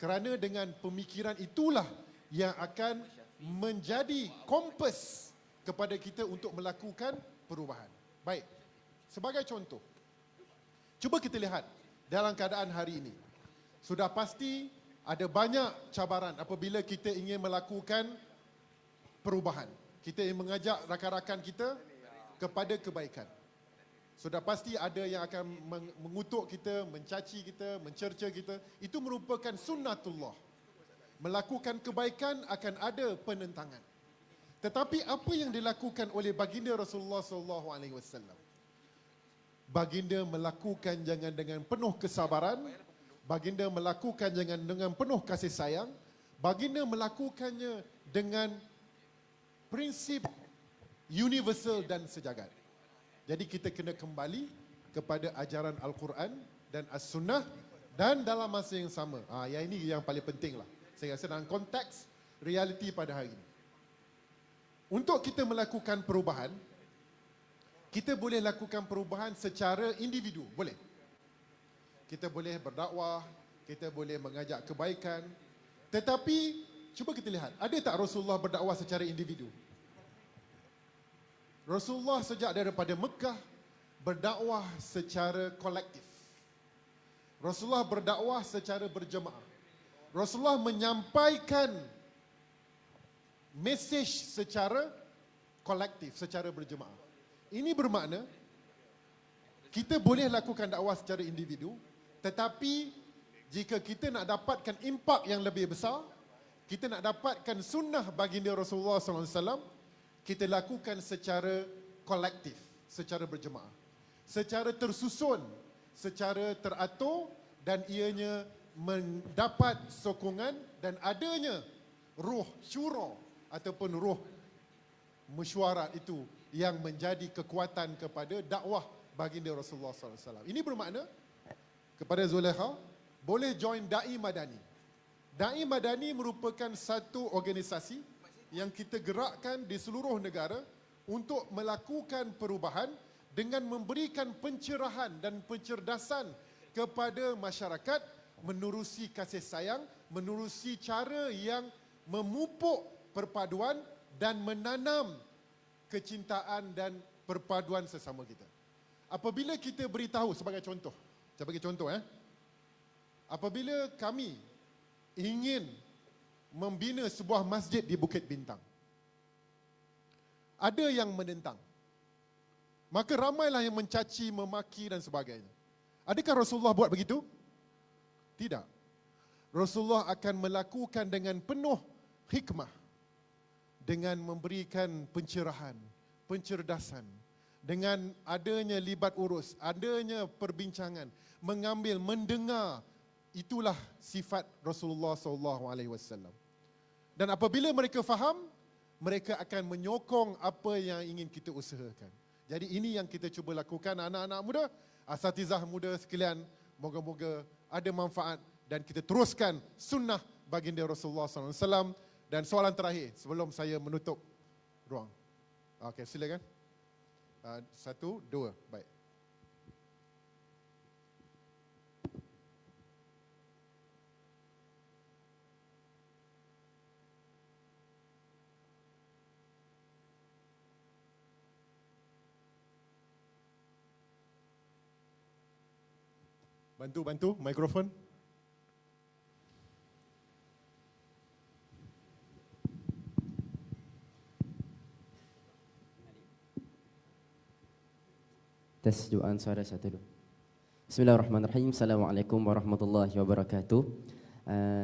Kerana dengan pemikiran itulah yang akan menjadi kompas kepada kita untuk melakukan perubahan. Baik, sebagai contoh, cuba kita lihat dalam keadaan hari ini. Sudah pasti ada banyak cabaran apabila kita ingin melakukan perubahan. Kita ingin mengajak rakan-rakan kita kepada kebaikan. Sudah pasti ada yang akan mengutuk kita, mencaci kita, mencerca kita. Itu merupakan sunnatullah. Melakukan kebaikan akan ada penentangan. Tetapi apa yang dilakukan oleh baginda Rasulullah SAW? Baginda melakukan jangan dengan penuh kesabaran, baginda melakukan jangan dengan penuh kasih sayang, baginda melakukannya dengan prinsip universal dan sejagat. Jadi kita kena kembali kepada ajaran Al-Quran dan As-Sunnah Dan dalam masa yang sama, yang ini yang paling penting lah. Saya rasa dalam konteks realiti pada hari ini. Untuk kita melakukan perubahan, kita boleh lakukan perubahan secara individu, boleh. Kita boleh berdakwah, kita boleh mengajak kebaikan. Tetapi, cuba kita lihat, ada tak Rasulullah berdakwah secara individu? Rasulullah sejak daripada Mekah berdakwah secara kolektif. Rasulullah berdakwah secara berjemaah. Rasulullah menyampaikan mesej secara kolektif, secara berjemaah. Ini bermakna kita boleh lakukan dakwah secara individu, tetapi jika kita nak dapatkan impak yang lebih besar, kita nak dapatkan sunnah baginda Rasulullah SAW, kita lakukan secara kolektif, secara berjemaah, secara tersusun, secara teratur, dan ianya mendapat sokongan dan adanya ruh syura ataupun ruh mesyuarat itu yang menjadi kekuatan kepada dakwah baginda Rasulullah SAW. Ini bermakna kepada Zulekha boleh join Da'i Madani. Da'i Madani merupakan satu organisasi yang kita gerakkan di seluruh negara untuk melakukan perubahan dengan memberikan pencerahan dan pencerdasan kepada masyarakat menerusi kasih sayang, menerusi cara yang memupuk perpaduan dan menanam kecintaan dan perpaduan sesama kita. Apabila kita beritahu sebagai contoh, saya bagi contoh apabila kami ingin membina sebuah masjid di Bukit Bintang, ada yang menentang, maka ramailah yang mencaci, memaki dan sebagainya. Adakah Rasulullah buat begitu? Tidak. Rasulullah akan melakukan dengan penuh hikmah, dengan memberikan pencerahan, pencerdasan, dengan adanya libat urus, adanya perbincangan, mengambil, mendengar. Itulah sifat Rasulullah SAW. Dan apabila mereka faham, mereka akan menyokong apa yang ingin kita usahakan. Jadi ini yang kita cuba lakukan, anak-anak muda, asatizah muda sekalian. Moga-moga ada manfaat dan kita teruskan sunnah baginda Rasulullah SAW. Dan soalan terakhir sebelum saya menutup ruang. Okey, silakan. 1, 2, baik. Bantu mikrofon. Tes doaan suara 1, 2. Bismillahirrahmanirrahim. Assalamualaikum warahmatullahi wabarakatuh.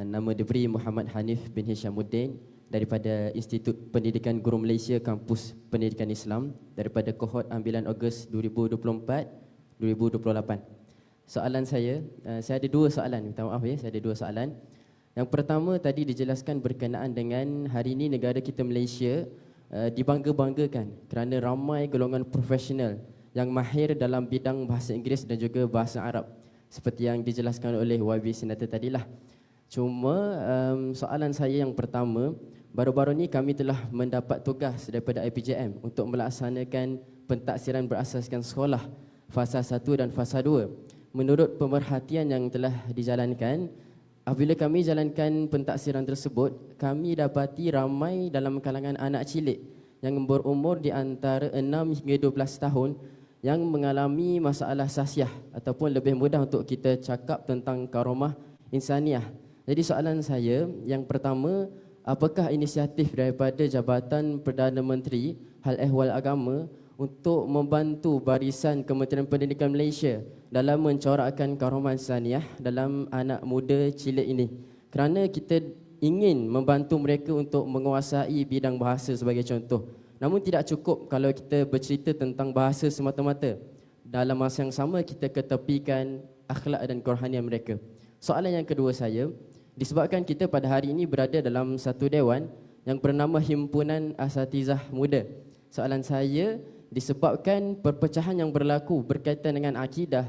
Nama diberi Muhammad Hanif bin Hishamuddin daripada Institut Pendidikan Guru Malaysia Kampus Pendidikan Islam daripada kohort ambilan Ogos 2024-2028. Soalan saya ada 2 soalan. Minta maaf ya, saya ada 2 soalan. Yang pertama tadi dijelaskan berkenaan dengan hari ini negara kita Malaysia dibangga-banggakan kerana ramai golongan profesional yang mahir dalam bidang bahasa Inggeris dan juga bahasa Arab seperti yang dijelaskan oleh YB Senator tadilah. Cuma soalan saya yang pertama, baru-baru ni kami telah mendapat tugas daripada IPJM untuk melaksanakan pentaksiran berasaskan sekolah fasa 1 dan fasa 2. Menurut pemerhatian yang telah dijalankan, apabila kami jalankan pentaksiran tersebut, kami dapati ramai dalam kalangan anak cilik yang berumur di antara 6 hingga 12 tahun yang mengalami masalah sasiah ataupun lebih mudah untuk kita cakap tentang karomah insaniah. Jadi soalan saya yang pertama, apakah inisiatif daripada Jabatan Perdana Menteri Hal Ehwal Agama untuk membantu barisan Kementerian Pendidikan Malaysia dalam mencorakkan karomah insaniah dalam anak muda cilik ini? Kerana kita ingin membantu mereka untuk menguasai bidang bahasa sebagai contoh. Namun tidak cukup kalau kita bercerita tentang bahasa semata-mata. Dalam masa yang sama kita ketepikan akhlak dan kerohanian mereka. Soalan yang kedua saya, disebabkan kita pada hari ini berada dalam satu dewan yang bernama Himpunan Asatizah Muda. Soalan saya, disebabkan perpecahan yang berlaku berkaitan dengan akidah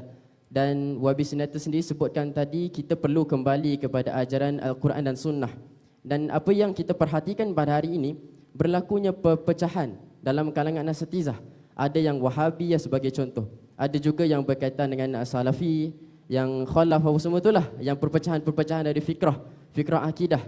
Dan Wabi Sunata sendiri sebutkan tadi kita perlu kembali kepada ajaran Al-Quran dan Sunnah. Dan apa yang kita perhatikan pada hari ini, berlakunya perpecahan dalam kalangan asatizah. Ada yang Wahabi sebagai contoh. Ada juga yang berkaitan dengan Salafi, yang Khalaf apa semua itulah, yang perpecahan-perpecahan dari fikrah akidah.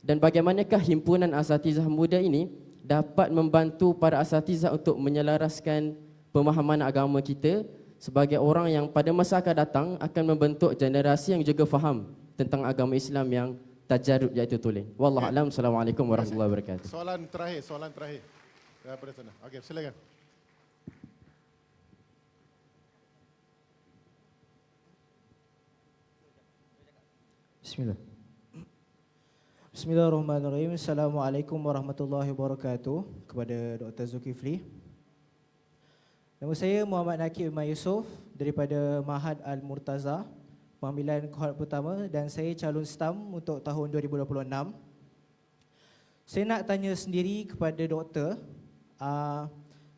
Dan bagaimanakah himpunan asatizah muda ini dapat membantu para asatizah untuk menyelaraskan pemahaman agama kita sebagai orang yang pada masa akan datang akan membentuk generasi yang juga faham tentang agama Islam yang tajarrud iaitu tulen. Wallahu alam. Assalamualaikum warahmatullahi wabarakatuh. Soalan terakhir daripada sana. Okey, silakan. Bismillah. Bismillahirrahmanirrahim. Assalamualaikum warahmatullahi wabarakatuh. Kepada Dr. Zulkifli. Nama saya Muhammad Nakib Iman Yusof daripada Mahad Al-Murtaza, Pengambilan Kohort Pertama, dan saya calon STAM untuk tahun 2026. Saya nak tanya sendiri kepada doktor,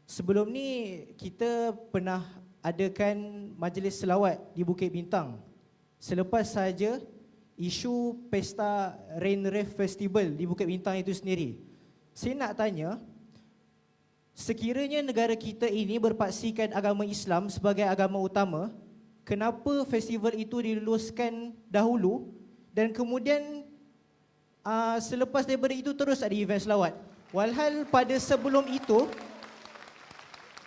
sebelum ni kita pernah adakan majlis selawat di Bukit Bintang. Selepas saja isu pesta Rain Rave Festival di Bukit Bintang itu sendiri. Saya nak tanya, sekiranya negara kita ini berpaksikan agama Islam sebagai agama utama, kenapa festival itu diluluskan dahulu dan kemudian selepas daripada itu terus ada event selawat? Walhal pada sebelum itu,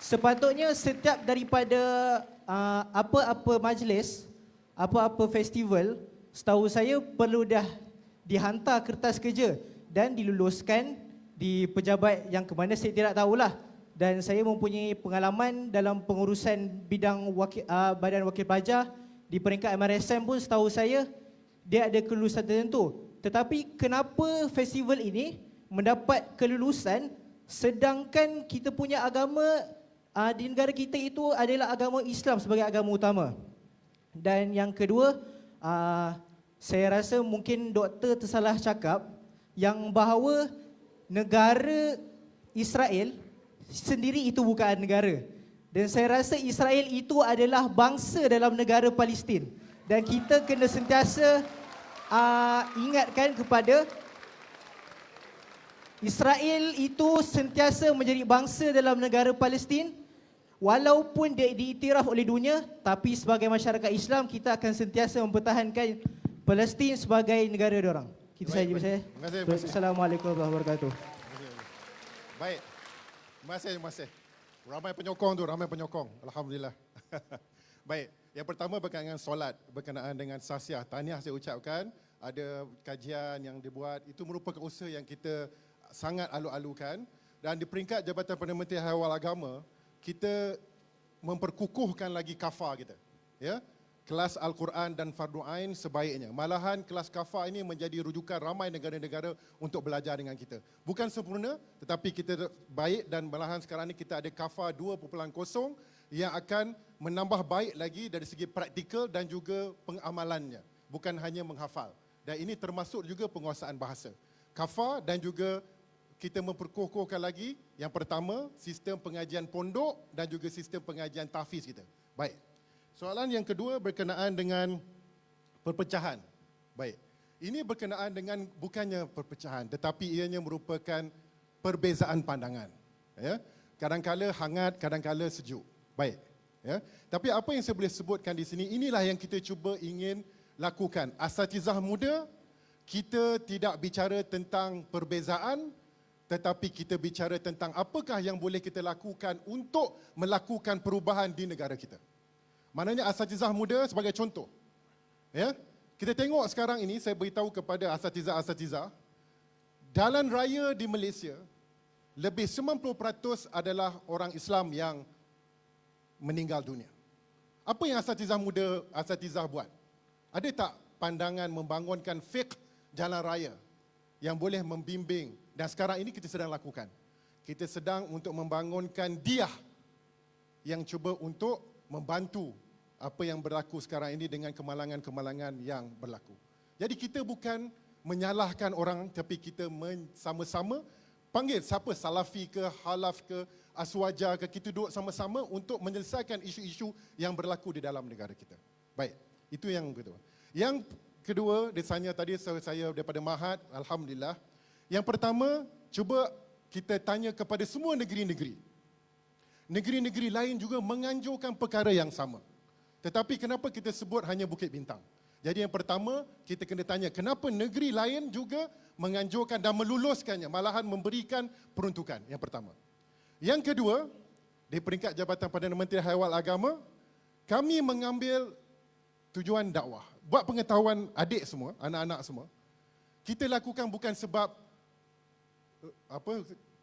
sepatutnya setiap daripada apa-apa majlis, apa-apa festival, setahu saya perlu dah dihantar kertas kerja dan diluluskan di pejabat yang ke mana saya tidak tahulah. Dan saya mempunyai pengalaman dalam pengurusan bidang Badan Wakil Pelajar di peringkat MRSM pun, setahu saya dia ada kelulusan tertentu. Tetapi kenapa festival ini mendapat kelulusan sedangkan kita punya agama di negara kita itu adalah agama Islam sebagai agama utama? Dan yang kedua, saya rasa mungkin doktor tersalah cakap yang bahawa negara Israel sendiri itu bukan negara. Dan saya rasa Israel itu adalah bangsa dalam negara Palestin. Dan kita kena sentiasa ingatkan kepada Israel itu sentiasa menjadi bangsa dalam negara Palestin. Walaupun dia diiktiraf oleh dunia, tapi sebagai masyarakat Islam kita akan sentiasa mempertahankan Palestin sebagai negara diorang. Itu saja saya. Terima kasih. Assalamualaikum warahmatullahi wabarakatuh. Baik. Terima kasih. Ramai penyokong. Alhamdulillah. Baik. Yang pertama berkenaan dengan solat, berkenaan dengan sasiah. Tahniah saya ucapkan, ada kajian yang dibuat, itu merupakan usaha yang kita sangat alu-alukan. Dan di peringkat Jabatan Perdana Menteri Hal Agama, kita memperkukuhkan lagi kafar kita. Ya? Kelas Al-Quran dan Fardu Ain sebaiknya. Malahan kelas kafar ini menjadi rujukan ramai negara-negara untuk belajar dengan kita. Bukan sempurna, tetapi kita baik, dan malahan sekarang ini kita ada kafar 2.0 yang akan menambah baik lagi dari segi praktikal dan juga pengamalannya. Bukan hanya menghafal. Dan ini termasuk juga penguasaan bahasa. Kafar dan juga kita memperkukuhkan lagi, yang pertama, sistem pengajian pondok dan juga sistem pengajian tahfiz kita. Baik. Soalan yang kedua berkenaan dengan perpecahan. Baik. Ini berkenaan dengan bukannya perpecahan, tetapi ianya merupakan perbezaan pandangan. Ya. Kadang-kala hangat, kadang-kala sejuk. Baik. Ya. Tapi apa yang saya boleh sebutkan di sini, inilah yang kita cuba ingin lakukan. Asatizah muda, kita tidak bicara tentang perbezaan, tetapi kita bicara tentang apakah yang boleh kita lakukan untuk melakukan perubahan di negara kita. Maknanya asatizah muda sebagai contoh. Ya, kita tengok sekarang ini, saya beritahu kepada asatizah-asatizah, jalan raya di Malaysia, lebih 90% adalah orang Islam yang meninggal dunia. Apa yang asatizah muda, asatizah buat? Ada tak pandangan membangunkan fiqh jalan raya yang boleh membimbing? Dan sekarang ini kita sedang lakukan. Kita sedang untuk membangunkan diyah yang cuba untuk membantu apa yang berlaku sekarang ini dengan kemalangan-kemalangan yang berlaku. Jadi kita bukan menyalahkan orang, tapi kita sama-sama panggil siapa, Salafi ke, Halaf ke, Aswaja ke, kita duduk sama-sama untuk menyelesaikan isu-isu yang berlaku di dalam negara kita. Baik, itu yang kedua. Yang kedua, desanya tadi saya daripada Mahat, Alhamdulillah. Yang pertama, cuba kita tanya kepada semua negeri-negeri. Negeri-negeri lain juga menganjurkan perkara yang sama. Tetapi kenapa kita sebut hanya Bukit Bintang? Jadi yang pertama, kita kena tanya kenapa negeri lain juga menganjurkan dan meluluskannya, malahan memberikan peruntukan, yang pertama. Yang kedua, di peringkat Jabatan Perdana Menteri Haiwal Agama, kami mengambil tujuan dakwah. Buat pengetahuan adik semua, anak-anak semua, kita lakukan bukan sebab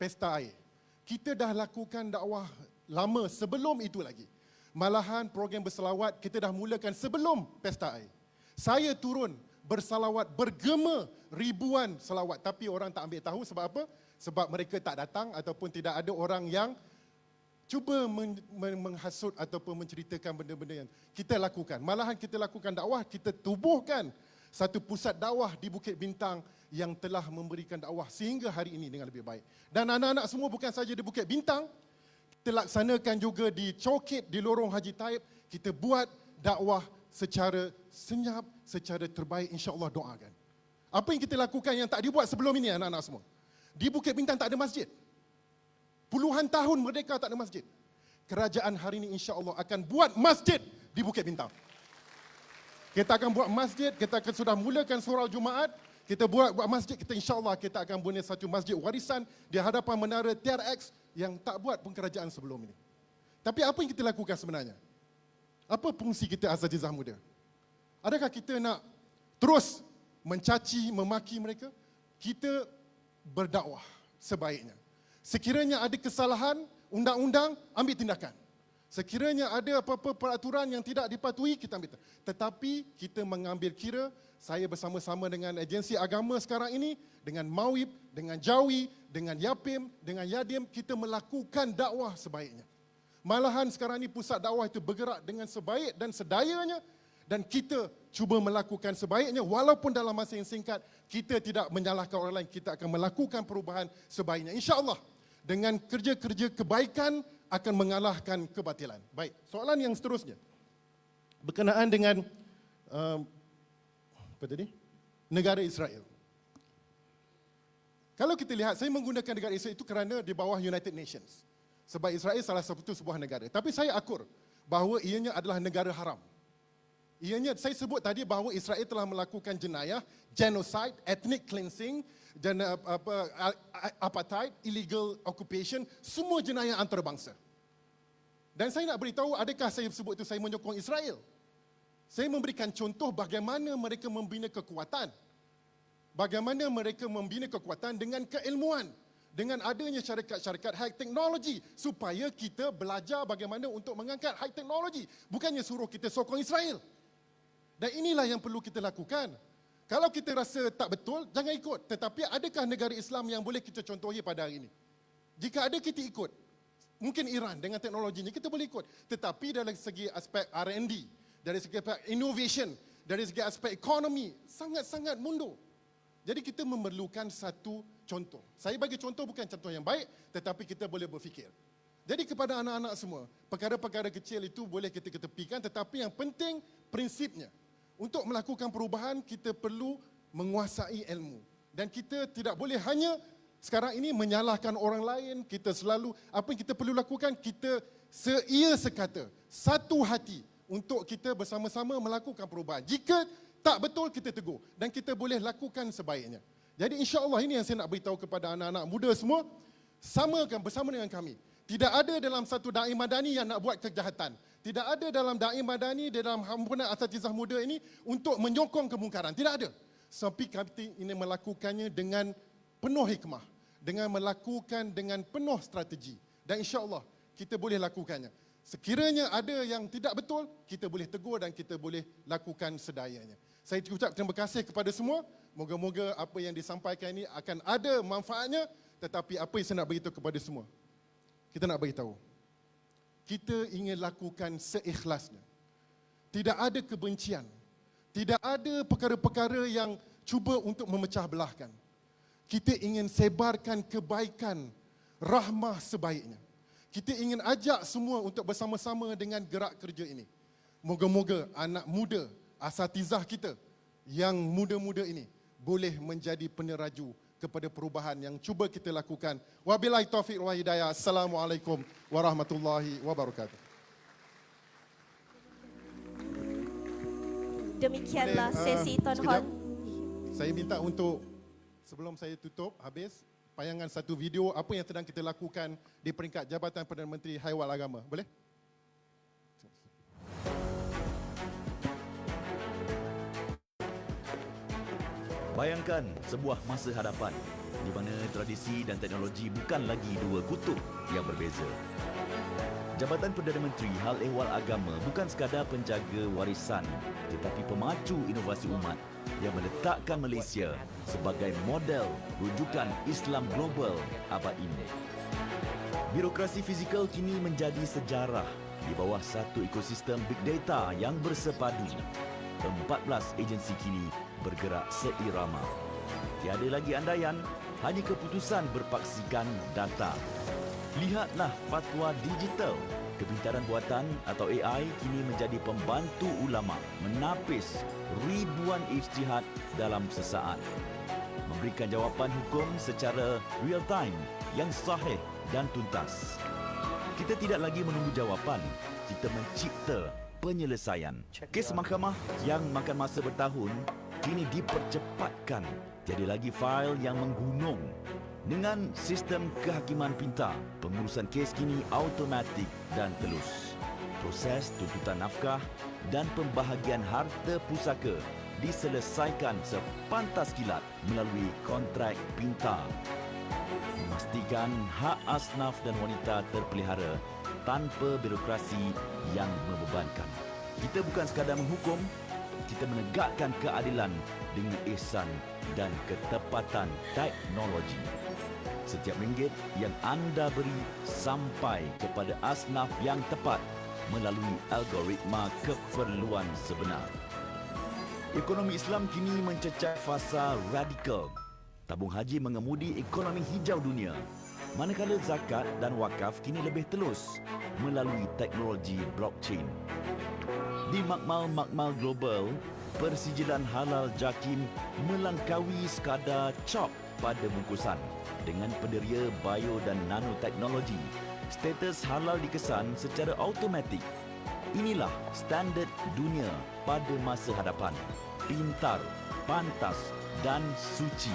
pesta air. Kita dah lakukan dakwah lama sebelum itu lagi. Malahan program berselawat kita dah mulakan sebelum pesta air. Saya turun bersalawat bergema ribuan salawat, tapi orang tak ambil tahu sebab apa? Sebab mereka tak datang ataupun tidak ada orang yang cuba menghasut ataupun menceritakan benda-benda yang kita lakukan. Malahan kita lakukan dakwah, kita tubuhkan satu pusat dakwah di Bukit Bintang yang telah memberikan dakwah sehingga hari ini dengan lebih baik. Dan anak-anak semua bukan saja di Bukit Bintang, kita laksanakan juga di Cokit, di Lorong Haji Taib, kita buat dakwah secara senyap, secara terbaik, insya-Allah doakan. Apa yang kita lakukan yang tak dibuat sebelum ini anak-anak semua? Di Bukit Bintang tak ada masjid. Puluhan tahun merdeka tak ada masjid. Kerajaan hari ini insya-Allah akan buat masjid di Bukit Bintang. Kita akan buat masjid, kita akan sudah mulakan surau Jumaat, kita buat masjid, kita insya-Allah kita akan buat satu masjid warisan di hadapan menara TRX yang tak buat pun kerajaan sebelum ini. Tapi apa yang kita lakukan sebenarnya? Apa fungsi kita Asatizah Muda? Adakah kita nak terus mencaci, memaki mereka? Kita berdakwah sebaiknya. Sekiranya ada kesalahan undang-undang, ambil tindakan. Sekiranya ada apa-apa peraturan yang tidak dipatuhi, kita ambil. Tetapi kita mengambil kira, saya bersama-sama dengan agensi agama sekarang ini, dengan Mawib, dengan Jawi, dengan Yapim, dengan Yadim, kita melakukan dakwah sebaiknya. Malahan sekarang ini pusat dakwah itu bergerak dengan sebaik dan sedayanya, dan kita cuba melakukan sebaiknya walaupun dalam masa yang singkat kita tidak menyalahkan orang lain, kita akan melakukan perubahan sebaiknya. InsyaAllah dengan kerja-kerja kebaikan akan mengalahkan kebatilan. Baik, soalan yang seterusnya berkenaan dengan negara Israel. Kalau kita lihat, saya menggunakan negara Israel itu kerana di bawah United Nations. Sebab Israel salah satu sebuah negara. Tapi saya akur bahawa ianya adalah negara haram. Ianya, saya sebut tadi bahawa Israel telah melakukan jenayah, genocide, ethnic cleansing, dan apartheid, illegal occupation, semua jenayah antarabangsa. Dan saya nak beritahu, adakah saya sebut itu saya menyokong Israel? Saya memberikan contoh bagaimana mereka membina kekuatan. Bagaimana mereka membina kekuatan dengan keilmuan. Dengan adanya syarikat-syarikat high technology supaya kita belajar bagaimana untuk mengangkat high technology. Bukannya suruh kita sokong Israel. Dan inilah yang perlu kita lakukan. Kalau kita rasa tak betul, jangan ikut. Tetapi adakah negara Islam yang boleh kita contohi pada hari ini? Jika ada, kita ikut. Mungkin Iran dengan teknologinya, kita boleh ikut. Tetapi dari segi aspek R&D, dari segi aspek innovation, dari segi aspek ekonomi, sangat-sangat mundur. Jadi kita memerlukan satu contoh. Saya bagi contoh bukan contoh yang baik, tetapi kita boleh berfikir. Jadi kepada anak-anak semua, perkara-perkara kecil itu boleh kita ketepikan, tetapi yang penting prinsipnya. Untuk melakukan perubahan, kita perlu menguasai ilmu. Dan kita tidak boleh hanya sekarang ini menyalahkan orang lain, kita selalu, apa yang kita perlu lakukan, kita seia sekata, satu hati untuk kita bersama-sama melakukan perubahan. Jika tak betul, kita tegur. Dan kita boleh lakukan sebaiknya. Jadi insya-Allah ini yang saya nak beritahu kepada anak-anak muda semua, samakan bersama dengan kami. Tidak ada dalam satu dai madani yang nak buat kejahatan. Tidak ada dalam dai madani, dalam himpunan Asatizah Muda ini untuk menyokong kemungkaran. Tidak ada. Tapi kami ini melakukannya dengan penuh hikmah. Dengan melakukan dengan penuh strategi. Dan insya-Allah kita boleh lakukannya. Sekiranya ada yang tidak betul, kita boleh tegur dan kita boleh lakukan sedayanya. Saya ucap terima kasih kepada semua. Moga-moga apa yang disampaikan ini akan ada manfaatnya. Tetapi apa yang saya nak beritahu kepada semua, kita nak beritahu, kita ingin lakukan seikhlasnya. Tidak ada kebencian. Tidak ada perkara-perkara yang cuba untuk memecah belahkan. Kita ingin sebarkan kebaikan, rahmah sebaiknya. Kita ingin ajak semua untuk bersama-sama dengan gerak kerja ini. Moga-moga anak muda, asatizah kita yang muda-muda ini boleh menjadi peneraju kepada perubahan yang cuba kita lakukan. Wabillahi taufiq wa hidayah. Assalamualaikum warahmatullahi wabarakatuh. Demikianlah sesi Town sekejap. Hall. Saya minta untuk sebelum saya tutup habis tayangan satu video apa yang sedang kita lakukan di peringkat Jabatan Perdana Menteri Haiwal Agama. Boleh? Bayangkan sebuah masa hadapan di mana tradisi dan teknologi bukan lagi dua kutub yang berbeza. Jabatan Perdana Menteri Hal Ehwal Agama bukan sekadar penjaga warisan tetapi pemacu inovasi umat yang meletakkan Malaysia sebagai model rujukan Islam global abad ini. Birokrasi fizikal kini menjadi sejarah di bawah satu ekosistem big data yang bersepadu. 14 agensi kini bergerak seirama. Tiada lagi andaian, hanya keputusan berpaksikan data. Lihatlah fatwa digital. Kepintaran buatan atau AI kini menjadi pembantu ulama menapis ribuan ijtihad dalam sesaat. Memberikan jawapan hukum secara real time yang sahih dan tuntas. Kita tidak lagi menunggu jawapan, kita mencipta penyelesaian. Kes mahkamah yang makan masa bertahun kini dipercepatkan. Tiada lagi fail yang menggunung. Dengan sistem kehakiman pintar, pengurusan kes kini automatik dan telus. Proses tuntutan nafkah dan pembahagian harta pusaka diselesaikan sepantas kilat melalui kontrak pintar. Memastikan hak asnaf dan wanita terpelihara tanpa birokrasi yang membebankan. Kita bukan sekadar menghukum, kita menegakkan keadilan dengan ihsan dan ketepatan teknologi. Setiap ringgit yang anda beri sampai kepada asnaf yang tepat melalui algoritma keperluan sebenar. Ekonomi Islam kini mencecah fasa radikal. Tabung haji mengemudi ekonomi hijau dunia. Manakala zakat dan wakaf kini lebih telus melalui teknologi blockchain. Di makmal-makmal global, persijilan halal JAKIM melangkaui sekadar cop pada bungkusan. Dengan penderia bio dan nanoteknologi, status halal dikesan secara automatik. Inilah standard dunia pada masa hadapan. Pintar, pantas dan suci.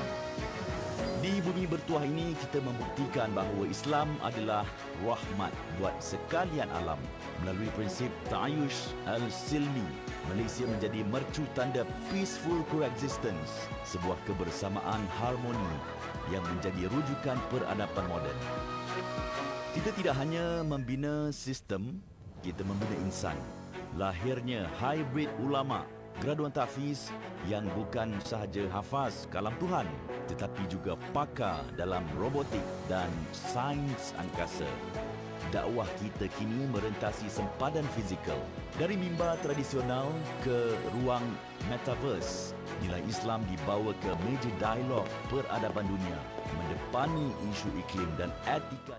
Di bumi bertuah ini, kita membuktikan bahawa Islam adalah rahmat buat sekalian alam. Melalui prinsip Ta'ayush Al-Silmi, Malaysia menjadi mercu tanda peaceful coexistence, sebuah kebersamaan harmoni yang menjadi rujukan peradaban moden. Kita tidak hanya membina sistem, kita membina insan. Lahirnya hybrid ulama, graduan tahfiz yang bukan sahaja hafaz kalam Tuhan tetapi juga pakar dalam robotik dan sains angkasa. Dakwah kita kini merentasi sempadan fizikal dari mimbar tradisional ke ruang metaverse. Nilai Islam dibawa ke meja dialog peradaban dunia mendepani isu iklim dan etika.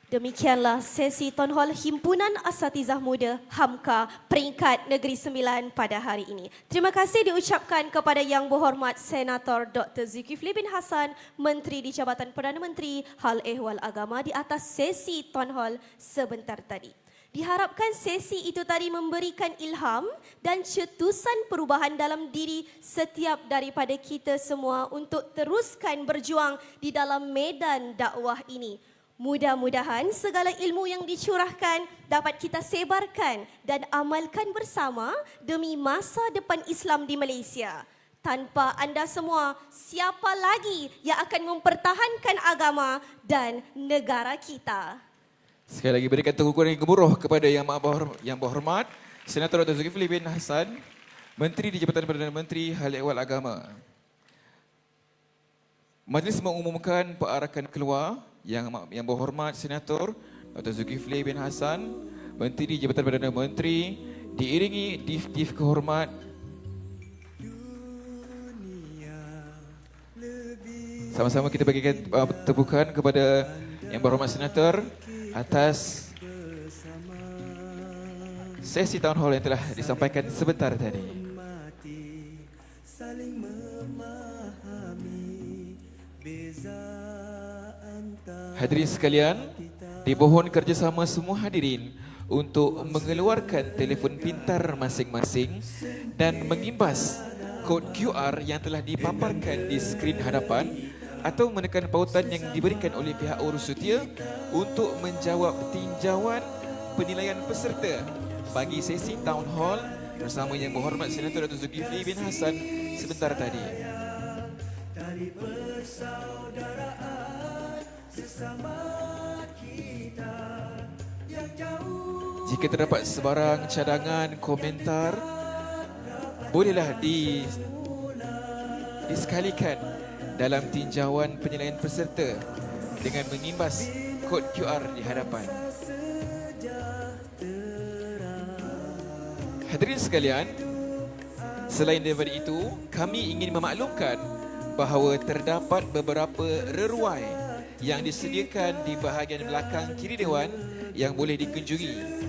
Demikianlah sesi Town Hall Himpunan Asatizah Muda HAMKA peringkat Negeri Sembilan pada hari ini. Terima kasih diucapkan kepada Yang Berhormat Senator Dr. Zulkifli bin Hassan, Menteri di Jabatan Perdana Menteri Hal Ehwal Agama di atas sesi Town Hall sebentar tadi. Diharapkan sesi itu tadi memberikan ilham dan cetusan perubahan dalam diri setiap daripada kita semua untuk teruskan berjuang di dalam medan dakwah ini. Mudah-mudahan segala ilmu yang dicurahkan dapat kita sebarkan dan amalkan bersama demi masa depan Islam di Malaysia. Tanpa anda semua, siapa lagi yang akan mempertahankan agama dan negara kita? Sekali lagi berikan teguran yang gemuruh kepada Yang Berhormat Senator Dr. Zulkifli bin Hassan, Menteri di Jabatan Perdana Menteri Hal Ehwal Agama. Majlis mengumumkan perarakan keluar Yang Berhormat Senator Dr. Zulkifli bin Hassan, Menteri di Jabatan Perdana Menteri, diiringi Div Kehormat sama-sama kita bagikan tepukan kepada Yang Berhormat Senator atas sesi town hall yang telah disampaikan sebentar tadi. Hadirin sekalian, dimohon kerjasama semua hadirin untuk mengeluarkan telefon pintar masing-masing dan mengimbas kod QR yang telah dipaparkan di skrin hadapan atau menekan pautan yang diberikan oleh pihak urus setia untuk menjawab tinjauan penilaian peserta bagi sesi town hall bersama Yang Berhormat Senator Dato' Zulkifli bin Hassan sebentar tadi. Jika terdapat sebarang cadangan, komentar, bolehlah disekalikan dalam tinjauan penilaian peserta dengan mengimbas kod QR di hadapan. Hadirin sekalian, selain daripada itu, kami ingin memaklumkan bahawa terdapat beberapa reruai yang disediakan di bahagian belakang kiri dewan yang boleh dikunjungi